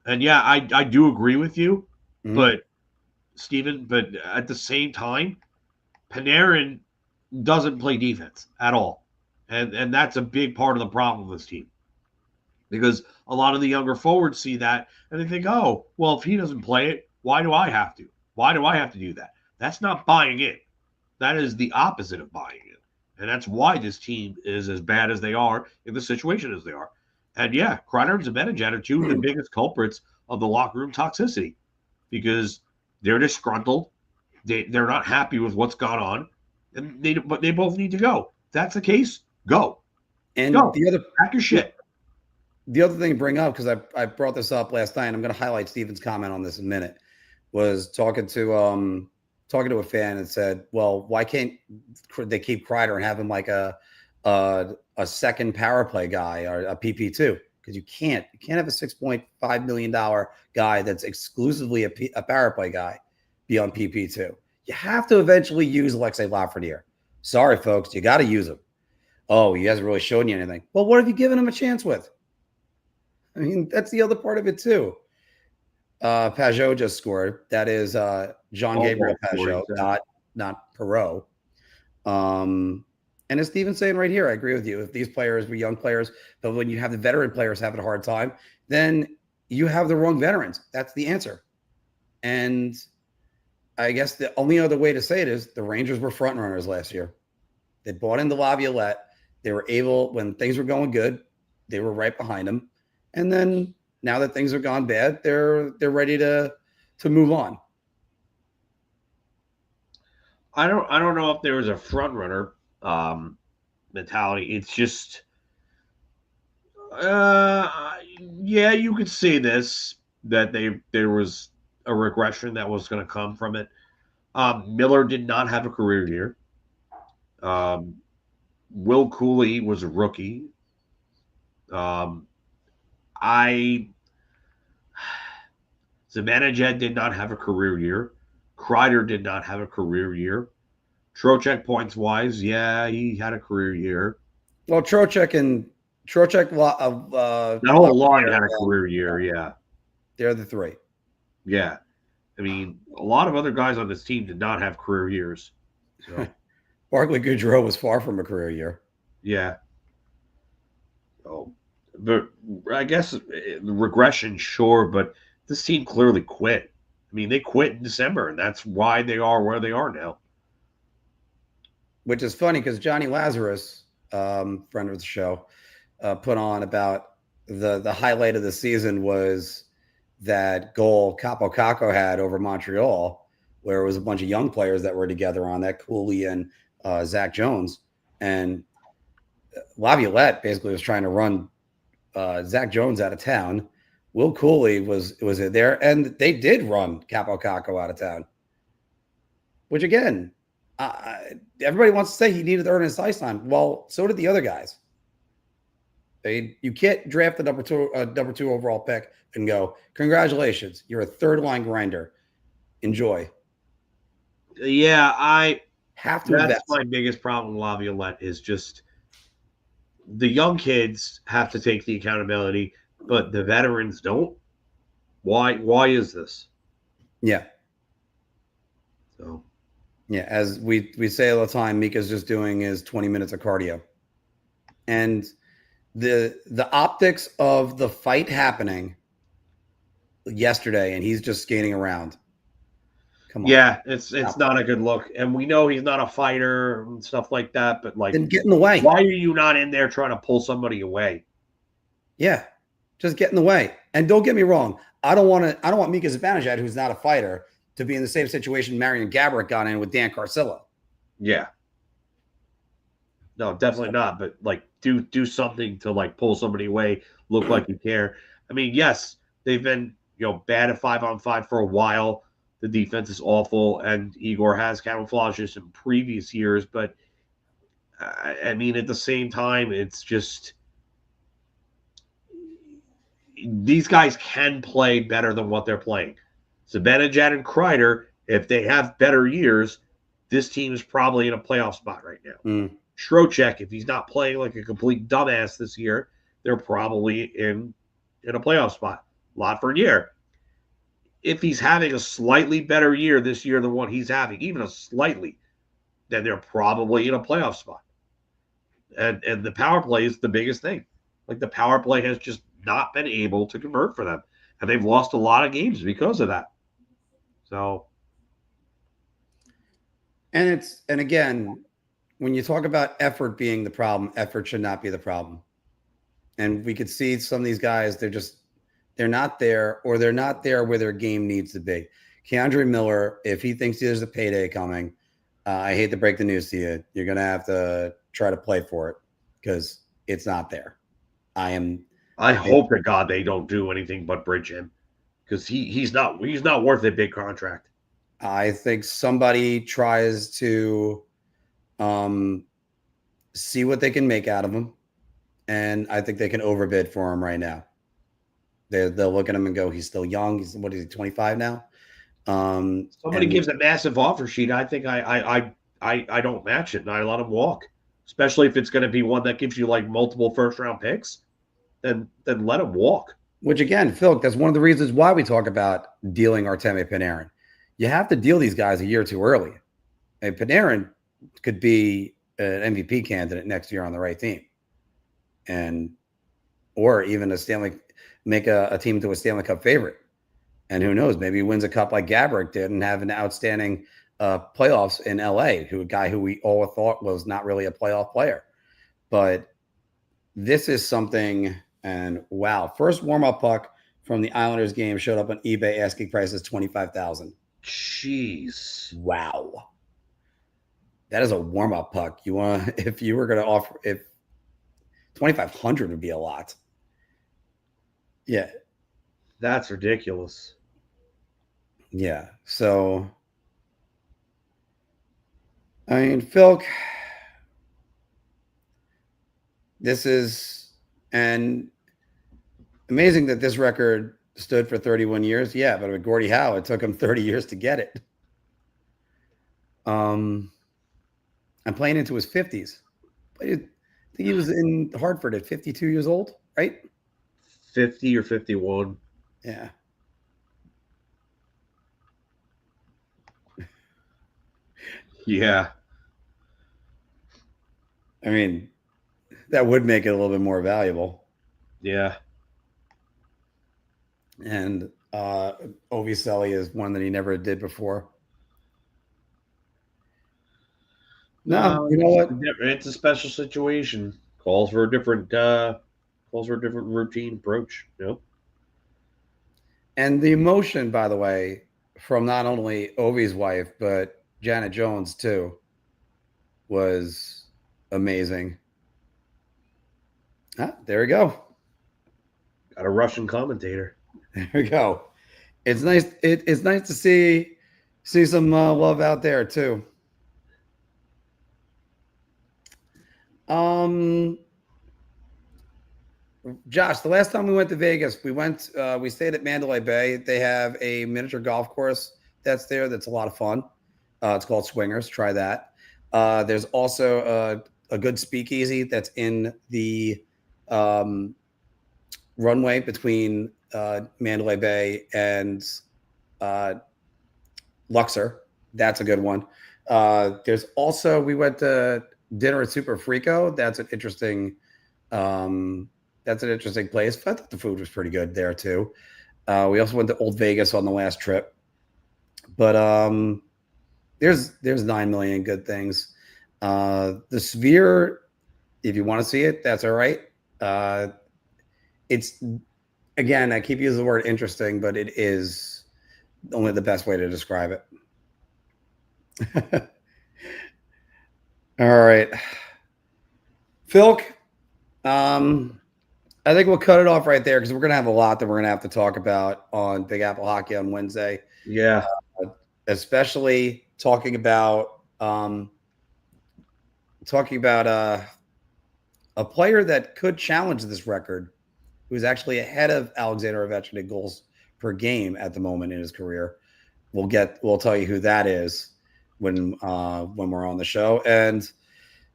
and yeah, I do agree with you, but Steven, but at the same time, Panarin doesn't play defense at all. And that's a big part of the problem with this team. Because a lot of the younger forwards see that and they think, oh, well, if he doesn't play it, why do I have to? Why do I have to do that? That's not buying in. That is the opposite of buying in. And that's why this team is as bad as they are in the situation as they are. And yeah, Kreider and Zibanejad are two of the biggest culprits of the locker room toxicity because they're disgruntled. They're not happy with what's gone on, and but they both need to go. If that's the case, go. And go. Pack your shit. The other thing to bring up, because I brought this up last night, and I'm going to highlight Steven's comment on this in a minute, was talking to a fan and said, well, why can't they keep Kreider and have him like a second power play guy or a PP2? Because you can't have a $6.5 million guy that's exclusively a power play guy be on PP2. You have to eventually use Alexei Lafreniere. Sorry, folks, you got to use him. Oh, he hasn't really shown you anything. Well, what have you given him a chance with? I mean, that's the other part of it too. Pajot just scored. That is Jean Gabriel Pajot, not Perot. And as Steven's saying right here, I agree with you. If these players were young players, but when you have the veteran players having a hard time, then you have the wrong veterans. That's the answer. And I guess the only other way to say it is the Rangers were front runners last year. They bought into Laviolette. They were able, when things were going good, they were right behind them. And then now that things have gone bad, they're ready to move on. I don't know if there was a front runner mentality. It's just, yeah, you could say this, that there was a regression that was going to come from it. Miller did not have a career year. Will Cooley was a rookie. Zibanejad did not have a career year. Kreider did not have a career year. Trocheck points wise, yeah, he had a career year. Well, Trocheck, that whole line had a career year, yeah. They're the three. Yeah. I mean, a lot of other guys on this team did not have career years. So. Barclay Goodrow was far from a career year. Yeah. Oh, but I guess the regression, sure, but this team clearly quit. I mean, they quit in December, and that's why they are where they are now. Which is funny because Johnny Lazarus, friend of the show, put on about the highlight of the season was that goal Capo Caco had over Montreal, where it was a bunch of young players that were together on that, Cooley and Zach Jones. And Laviolette basically was trying to run Zach Jones out of town. Will Cooley was there, and they did run Capo Caco out of town. Which again, everybody wants to say he needed to earn his ice time. Well, so did the other guys. You can't draft the number two overall pick and go, congratulations, you're a third line grinder. Enjoy. Yeah, Have to that's invest. my biggest problem with Laviolette is just the young kids have to take the accountability, but the veterans don't. Why is this? Yeah. So Yeah, as we say all the time, Mika's just doing his 20 minutes of cardio. And the optics of the fight happening yesterday, and he's just skating around. Come on. yeah, it's not a good look. And we know he's not a fighter and stuff like that, but like, Then get in the way. why are you not in there trying to pull somebody away? Yeah. Just get in the way. And don't get me wrong. I don't want Mika Zibanejad, who's not a fighter, to be in the same situation Marion Gaborik got in with Dan Carcillo. Yeah. No, definitely not. But like, do something to like pull somebody away, look like you care. I mean, yes, they've been bad at 5-on-5 for a while. The defense is awful, and Igor has camouflaged this in previous years. But I mean, at the same time, it's just these guys can play better than what they're playing. Zibanejad and Kreider, if they have better years, this team is probably in a playoff spot right now. Trocheck, if he's not playing like a complete dumbass this year, they're probably in a playoff spot. Lafreniere, if he's having a slightly better year this year than what he's having, even a slightly, then they're probably in a playoff spot. And the power play is the biggest thing. Like the power play has just not been able to convert for them. And they've lost a lot of games because of that. So. And again, when you talk about effort being the problem, effort should not be the problem. And we could see some of these guys, they're not there, or they're not there where their game needs to be. Keandre Miller, if he thinks there's a payday coming, I hate to break the news to you, you're going to have to try to play for it because it's not there. I hope to God they don't do anything but bridge him because he's not worth a big contract. I think somebody tries to see what they can make out of him, and I think they can overbid for him right now. They'll look at him and go, he's still young. He's 25 now? Somebody gives a massive offer sheet. I think I don't match it, and I let him walk. Especially if it's going to be one that gives you like multiple first-round picks, then let him walk. Which again, Phil, that's one of the reasons why we talk about dealing Artemi Panarin. You have to deal these guys a year too early. And Panarin could be an MVP candidate next year on the right team, or even make a team to a Stanley Cup favorite. And who knows, maybe he wins a cup like Gaborik did and have an outstanding playoffs in LA, a guy who we all thought was not really a playoff player. But this is something, and wow, first warm-up puck from the Islanders game showed up on eBay, asking price is $25,000. Jeez. Wow. That is a warm-up puck. If you were going to offer, if $2,500 would be a lot. Yeah. That's ridiculous. Yeah. So, I mean, Phil, this is amazing that this record stood for 31 years. Yeah, but with Gordie Howe, it took him 30 years to get it. I'm playing into his 50s. I think he was in Hartford at 52 years old, right? 50 or 51. Yeah. Yeah. I mean, that would make it a little bit more valuable. Yeah. And Ovicelli is one that he never did before. No, you know what? It's a special situation. Calls for a different routine approach. Yep. And the emotion, by the way, from not only Ovi's wife, but Janet Jones too, was amazing. There we go. Got a Russian commentator. There we go. It's nice. It's nice to see some love out there too. Josh, the last time we went to Vegas, we stayed at Mandalay Bay. They have a miniature golf course that's there. That's a lot of fun. It's called Swingers. Try that. There's also a good speakeasy that's in the runway between Mandalay Bay and Luxor. That's a good one. There's also, we went to dinner at Super Frico. That's an interesting place. I thought the food was pretty good there too. We also went to Old Vegas on the last trip, but there's 9 million good things. The Sphere, if you want to see it, that's all right. It's, again, I keep using the word interesting, but it is only the best way to describe it. All right, Phil. I think we'll cut it off right there because we're gonna have a lot that we're gonna have to talk about on Big Apple Hockey on Wednesday. Yeah, Especially talking about a player that could challenge this record, who's actually ahead of Alexander Ovechkin in goals per game at the moment in his career. We'll tell you who that is when we're on the show. And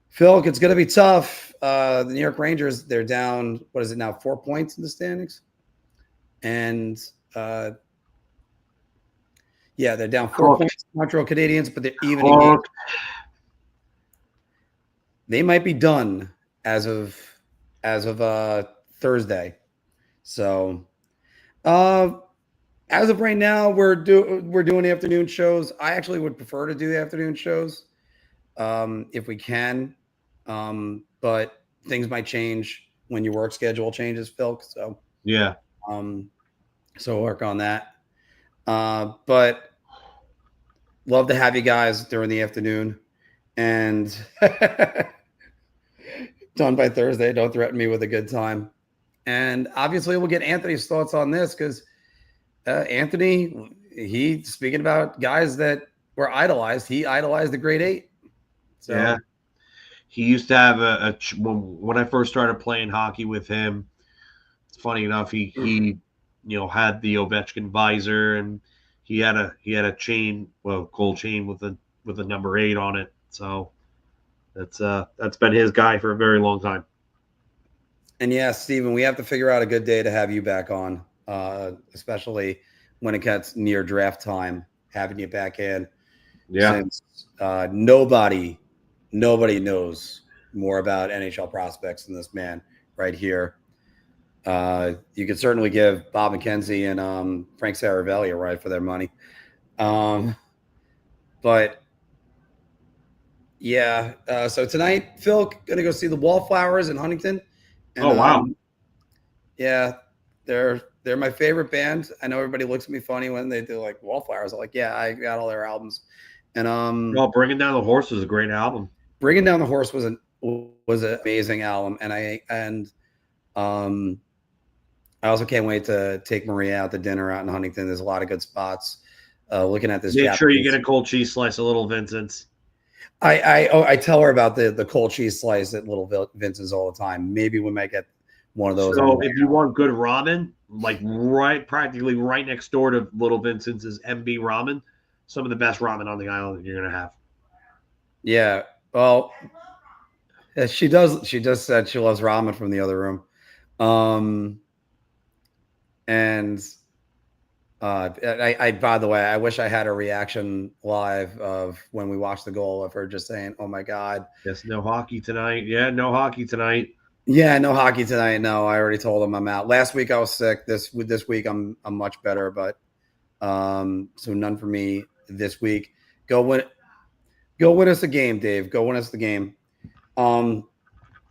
Phil, it's going to be tough. The New York Rangers, they're down, what is it now, 4 points in the standings? And they're down 4 points. Montreal Canadiens, but they're even in games. They might be done as of Thursday. So as of right now, we're doing afternoon shows. I actually would prefer to do the afternoon shows if we can. But things might change when your work schedule changes, Phil. So yeah. So we'll work on that. But love to have you guys during the afternoon. And done by Thursday. Don't threaten me with a good time. And obviously we'll get Anthony's thoughts on this because Anthony, speaking about guys that were idolized, he idolized the Great Eight. So yeah. He used to have when I first started playing hockey with him, it's funny enough, he had the Ovechkin visor, and he had a chain, gold chain with a number 8 on it. So that's been his guy for a very long time. And yeah, Steven, we have to figure out a good day to have you back on, especially when it gets near draft time, having you back in. Yeah. Since nobody knows more about NHL prospects than this man right here. You could certainly give Bob McKenzie and Frank Saravelli a ride for their money. But yeah, so tonight, Phil, gonna go see the Wallflowers in Huntington. And, oh wow! Yeah, they're my favorite band. I know everybody looks at me funny when they do like Wallflowers. I'm like, yeah, I got all their albums. And Bringing Down the Horse was a great album. Bringing Down the Horse was an amazing album, and I also can't wait to take Maria out to dinner out in Huntington. There's a lot of good spots. Looking at this, make sure you get a cold cheese slice of Little Vincent's. I tell her about the cold cheese slice at Little Vincent's all the time. Maybe we might get one of those. So if you want good ramen, like practically right next door to Little Vincent's is MB Ramen. Some of the best ramen on the island that you're gonna have. Yeah, well, she does. She just said she loves ramen from the other room, and I by the way, I wish I had a reaction live of when we watched the goal of her just saying, "Oh my God." Yes, no hockey tonight. Yeah, no hockey tonight. Yeah, no hockey tonight. No, I already told him I'm out. Last week I was sick. This week I'm much better, but so none for me this week. Go win us a game, Dave. Go win us the game.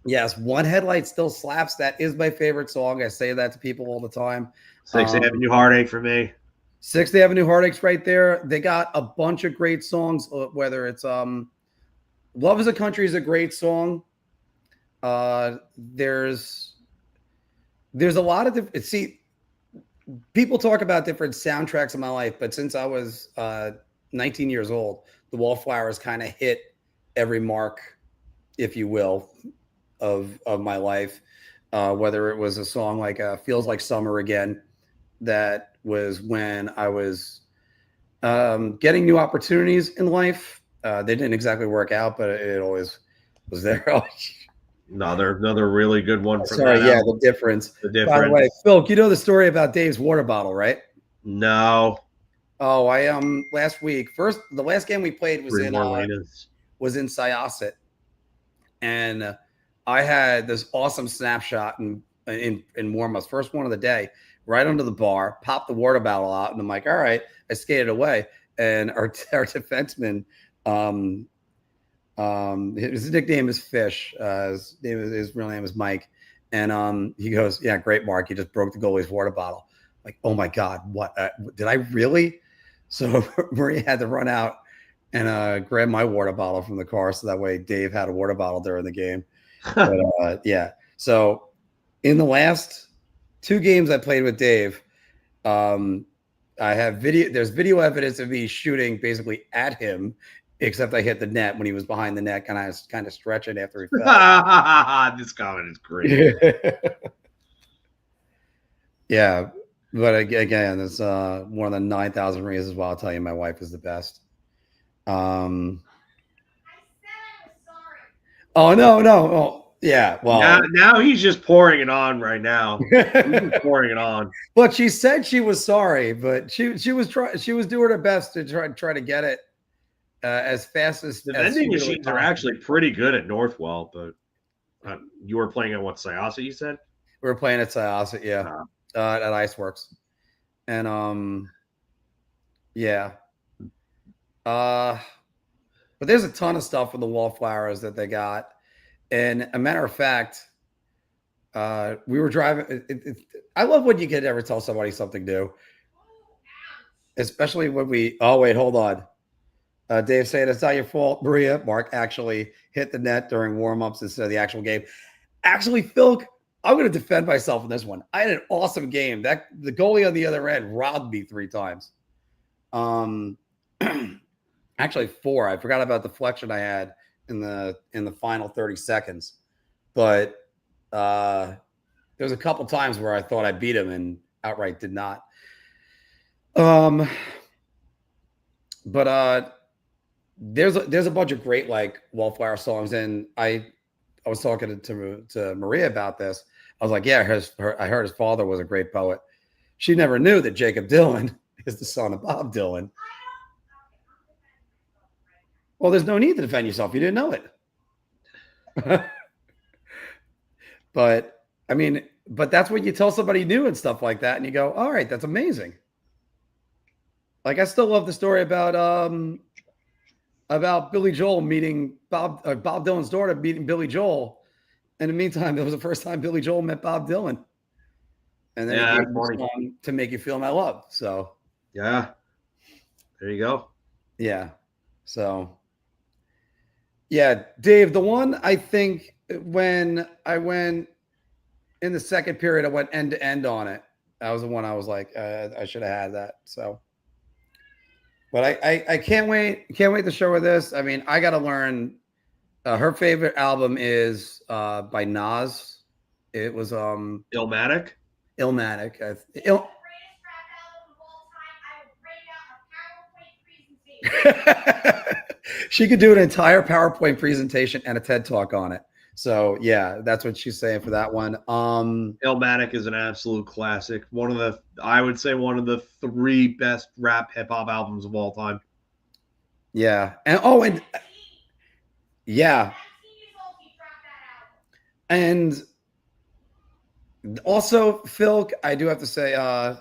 Yes, One Headlight Still Slaps. That is my favorite song. I say that to people all the time. 6th Avenue Heartache for me. 6th Avenue Heartache's right there. They got a bunch of great songs, whether it's Love is a Country is a great song. There's a lot of different, people talk about different soundtracks of my life, but since I was 19 years old, the Wallflowers kind of hit every mark, if you will, of my life. whether it was a song like "Feels Like Summer Again," that was when I was getting new opportunities in life. They didn't exactly work out, but it always was there. Another really good one from Sorry, that yeah, album. the difference. The By the difference. way, Phil, you know the story about Dave's water bottle, right? No, Oh, I last week. The last game we played was three more Lenas. in Syosset, and I had this awesome snapshot in warm-ups. First one of the day, right under the bar, popped the water bottle out, and I'm like, all right. I skated away, and our defenseman, his nickname is Fish. His real name is Mike, and he goes, "Yeah, great, Mark. You just broke the goalie's water bottle." Like, oh my god, what did I really? So Maria had to run out and grab my water bottle from the car, so that way Dave had a water bottle during the game. But yeah, so in the last 2 games I played with Dave, I have video. There's video evidence of me shooting basically at him, except I hit the net when he was behind the net, and I was kind of stretching after he fell. This comment is great. Yeah, but again, it's more than 9,000 reasons why I'll tell you my wife is the best. Oh no. Oh yeah. Well, now he's just pouring it on right now. He's just pouring it on. But she said she was sorry, but she was doing her best to try to get it as fast as The as vending humanly machines are possible. actually pretty good at Northwell, but you were playing at what, Syosset, you said? We were playing at Syosset, yeah, at Iceworks, and yeah, but there's a ton of stuff with the wallflowers that they got, and a matter of fact, we were driving. I love when you can ever tell somebody something new, especially when we. Oh wait, hold on. Dave saying it's not your fault, Maria. Mark actually hit the net during warm-ups instead of the actual game. Actually, Phil, I'm going to defend myself in this one. I had an awesome game. That the goalie on the other end robbed me 3 times. Actually 4. I forgot about the deflection I had in the final 30 seconds. But there was a couple times where I thought I beat him and outright did not. But there's a bunch of great like wallflower songs, and I was talking to Maria about this. I was like, yeah, I heard his father was a great poet. She never knew that Jacob Dylan is the son of Bob Dylan. Well, there's no need to defend yourself. You didn't know it. But I mean, but that's what you tell somebody new and stuff like that, and you go, all right, that's amazing. Like I still love the story about Billy Joel meeting Bob Dylan's daughter meeting Billy Joel. In the meantime, it was the first time Billy Joel met Bob Dylan. And then he gave him a song To Make You Feel My Love. So yeah. There you go. Yeah. So yeah, Dave, the one I think when I went in the second period, I went end to end on it. That was the one I was like, I should have had that. So but I can't wait to show her this. I mean, I got to learn. Her favorite album is by Nas. It was Illmatic. She could do an entire PowerPoint presentation and a TED talk on it. So yeah, that's what she's saying for that one. Illmatic is an absolute classic. I would say one of the 3 best rap hip hop albums of all time. Yeah. And yeah. And also, Phil, I do have to say, all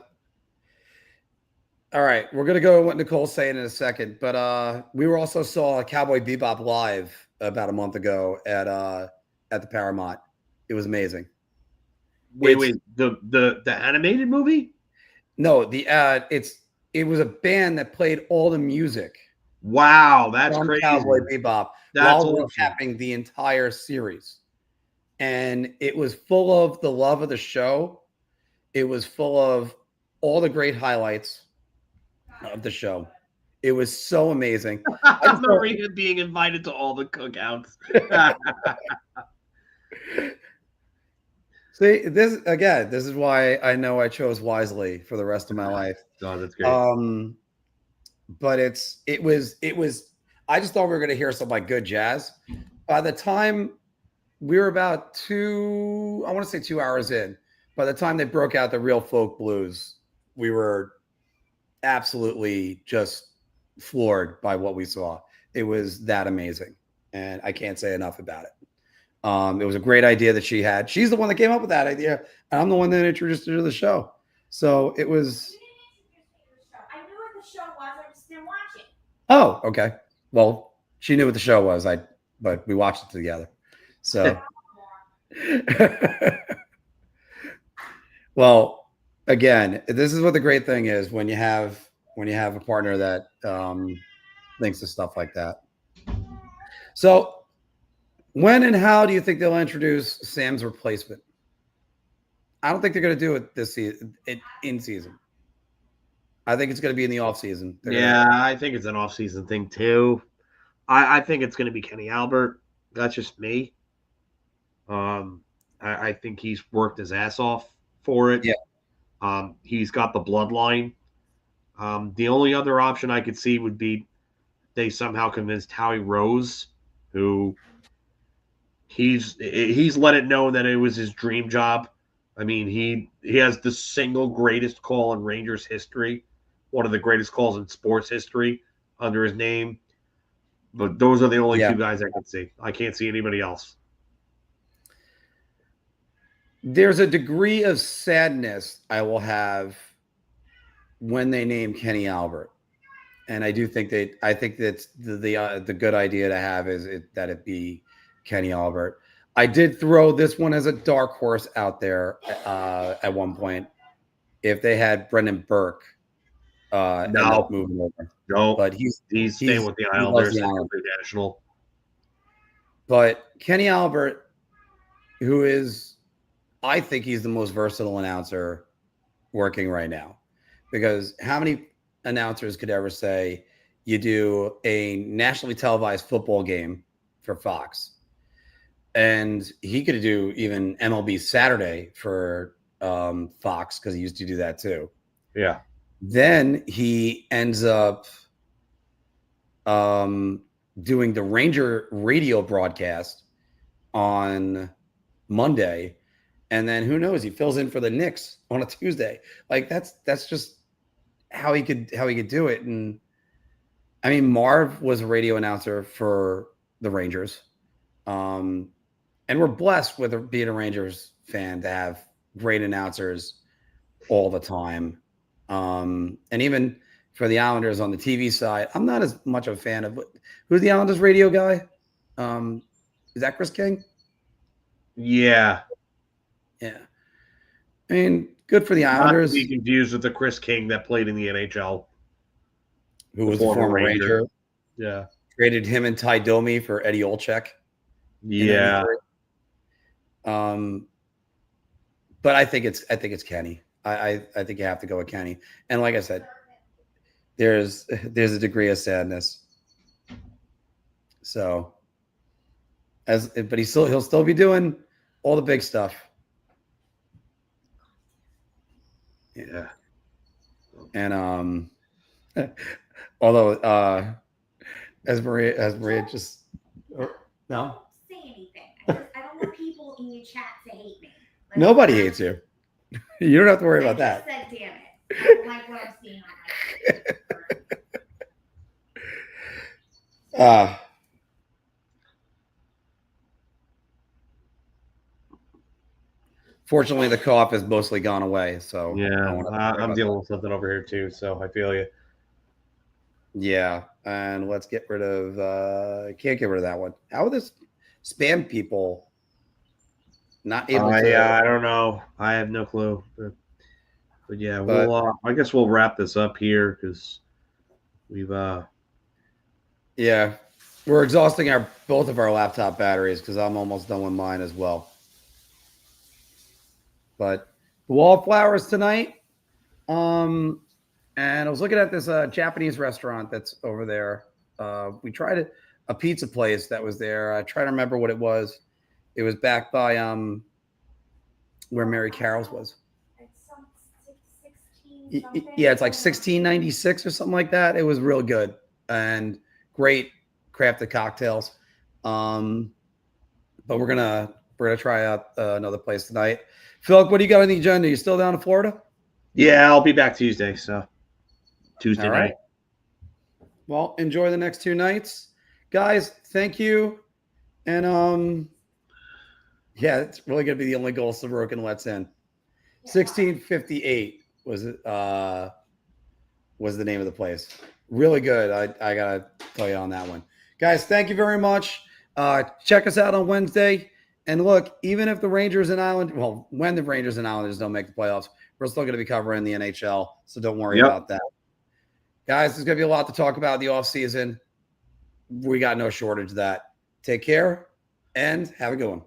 right, we're gonna go with what Nicole's saying in a second, but we also saw Cowboy Bebop live about a month ago at the Paramount. It was amazing. Wait, the animated movie? No, it was a band that played all the music. Wow, that's crazy. Cowboy Bebop. That's while awesome. recapping the entire series. And it was full of the love of the show. It was full of all the great highlights of the show. It was so amazing. Maria being invited to all the cookouts. See, this is why I know I chose wisely for the rest of my life. Oh, that's great. But it was I just thought we were going to hear some like good jazz. By the time we were about I want to say 2 hours in, by the time they broke out the real folk blues, we were absolutely just floored by what we saw. It was that amazing, and I can't say enough about it. It was a great idea that she had. She's the one that came up with that idea, and I'm the one that introduced her to the show. So it was. I knew what the show was. I just didn't watch it. Oh, okay. Well, she knew what the show was. But we watched it together. So. Well, again, this is what the great thing is when you have a partner that thinks of stuff like that. So, when and how do you think they'll introduce Sam's replacement? I don't think they're going to do it this season. In season, I think it's going to be in the off season. I think it's an off-season thing too. I think it's going to be Kenny Albert. That's just me. I think he's worked his ass off for it. Yeah. He's got the bloodline. The only other option I could see would be they somehow convinced Howie Rose, who he's let it known that it was his dream job. I mean, he has the single greatest call in Rangers history, one of the greatest calls in sports history under his name. But those are the only two guys I can see. I can't see anybody else. There's a degree of sadness I will have when they name Kenny Albert, and I think that's the good idea to have is that it be Kenny Albert. I did throw this one as a dark horse out there at one point. If they had Brendan Burke end up moving over, no, but he's staying with the Islanders. National. But Kenny Albert, who is, I think he's the most versatile announcer working right now, because how many announcers could ever say you do a nationally televised football game for Fox? And he could do even MLB Saturday for Fox, because he used to do that too. Yeah. Then he ends up doing the Ranger radio broadcast on Monday, and then who knows, he fills in for the Knicks on a Tuesday. Like that's just how he could do it. And I mean, Marv was a radio announcer for the Rangers. And we're blessed with being a Rangers fan to have great announcers all the time. And even for the Islanders on the TV side, I'm not as much of a fan of who's the Islanders radio guy. Is that Chris King? Yeah. Yeah. I mean, good for the Islanders. Not to be confused with the Chris King that played in the NHL. Who was a former Ranger. Yeah. Traded him and Ty Domi for Eddie Olczyk. Yeah. But I think it's Kenny. I think you have to go with Kenny. And like I said, there's a degree of sadness. So but he'll still be doing all the big stuff. Yeah. And although as Maria just no. Say anything. I don't want people in your chat to hate me. Nobody hates you. You don't have to worry about that. I just said, damn it. I don't like what I'm seeing on my screen. Fortunately, the cough has mostly gone away. So yeah, I'm dealing with something over here too. So I feel you. Yeah, and let's get rid of. Can't get rid of that one. How are this spam people not able to? Yeah, I don't know. I have no clue. But yeah, I guess we'll wrap this up here because we've. Yeah, we're exhausting both of our laptop batteries because I'm almost done with mine as well. But the wallflowers tonight. And I was looking at this Japanese restaurant that's over there. We tried a pizza place that was there. I try to remember what it was. It was backed by where Mary Carroll's was. It's some 16 something. Yeah, it's like 1696 or something like that. It was real good and great crafted cocktails. But we're gonna try out another place tonight. Phil, what do you got on the agenda? You still down in Florida? Yeah, I'll be back Tuesday. So Tuesday All right. night. Well, enjoy the next 2 nights, guys. Thank you. And yeah, it's really gonna be the only goal Sorokin lets in. 1658 was it? Was the name of the place. Really good. I gotta tell you on that one, guys. Thank you very much. Check us out on Wednesday. And look, even if the Rangers and Islanders, well, when the Rangers and Islanders don't make the playoffs, we're still going to be covering the NHL. So don't worry about that. Guys, there's going to be a lot to talk about in the offseason. We got no shortage of that. Take care and have a good one.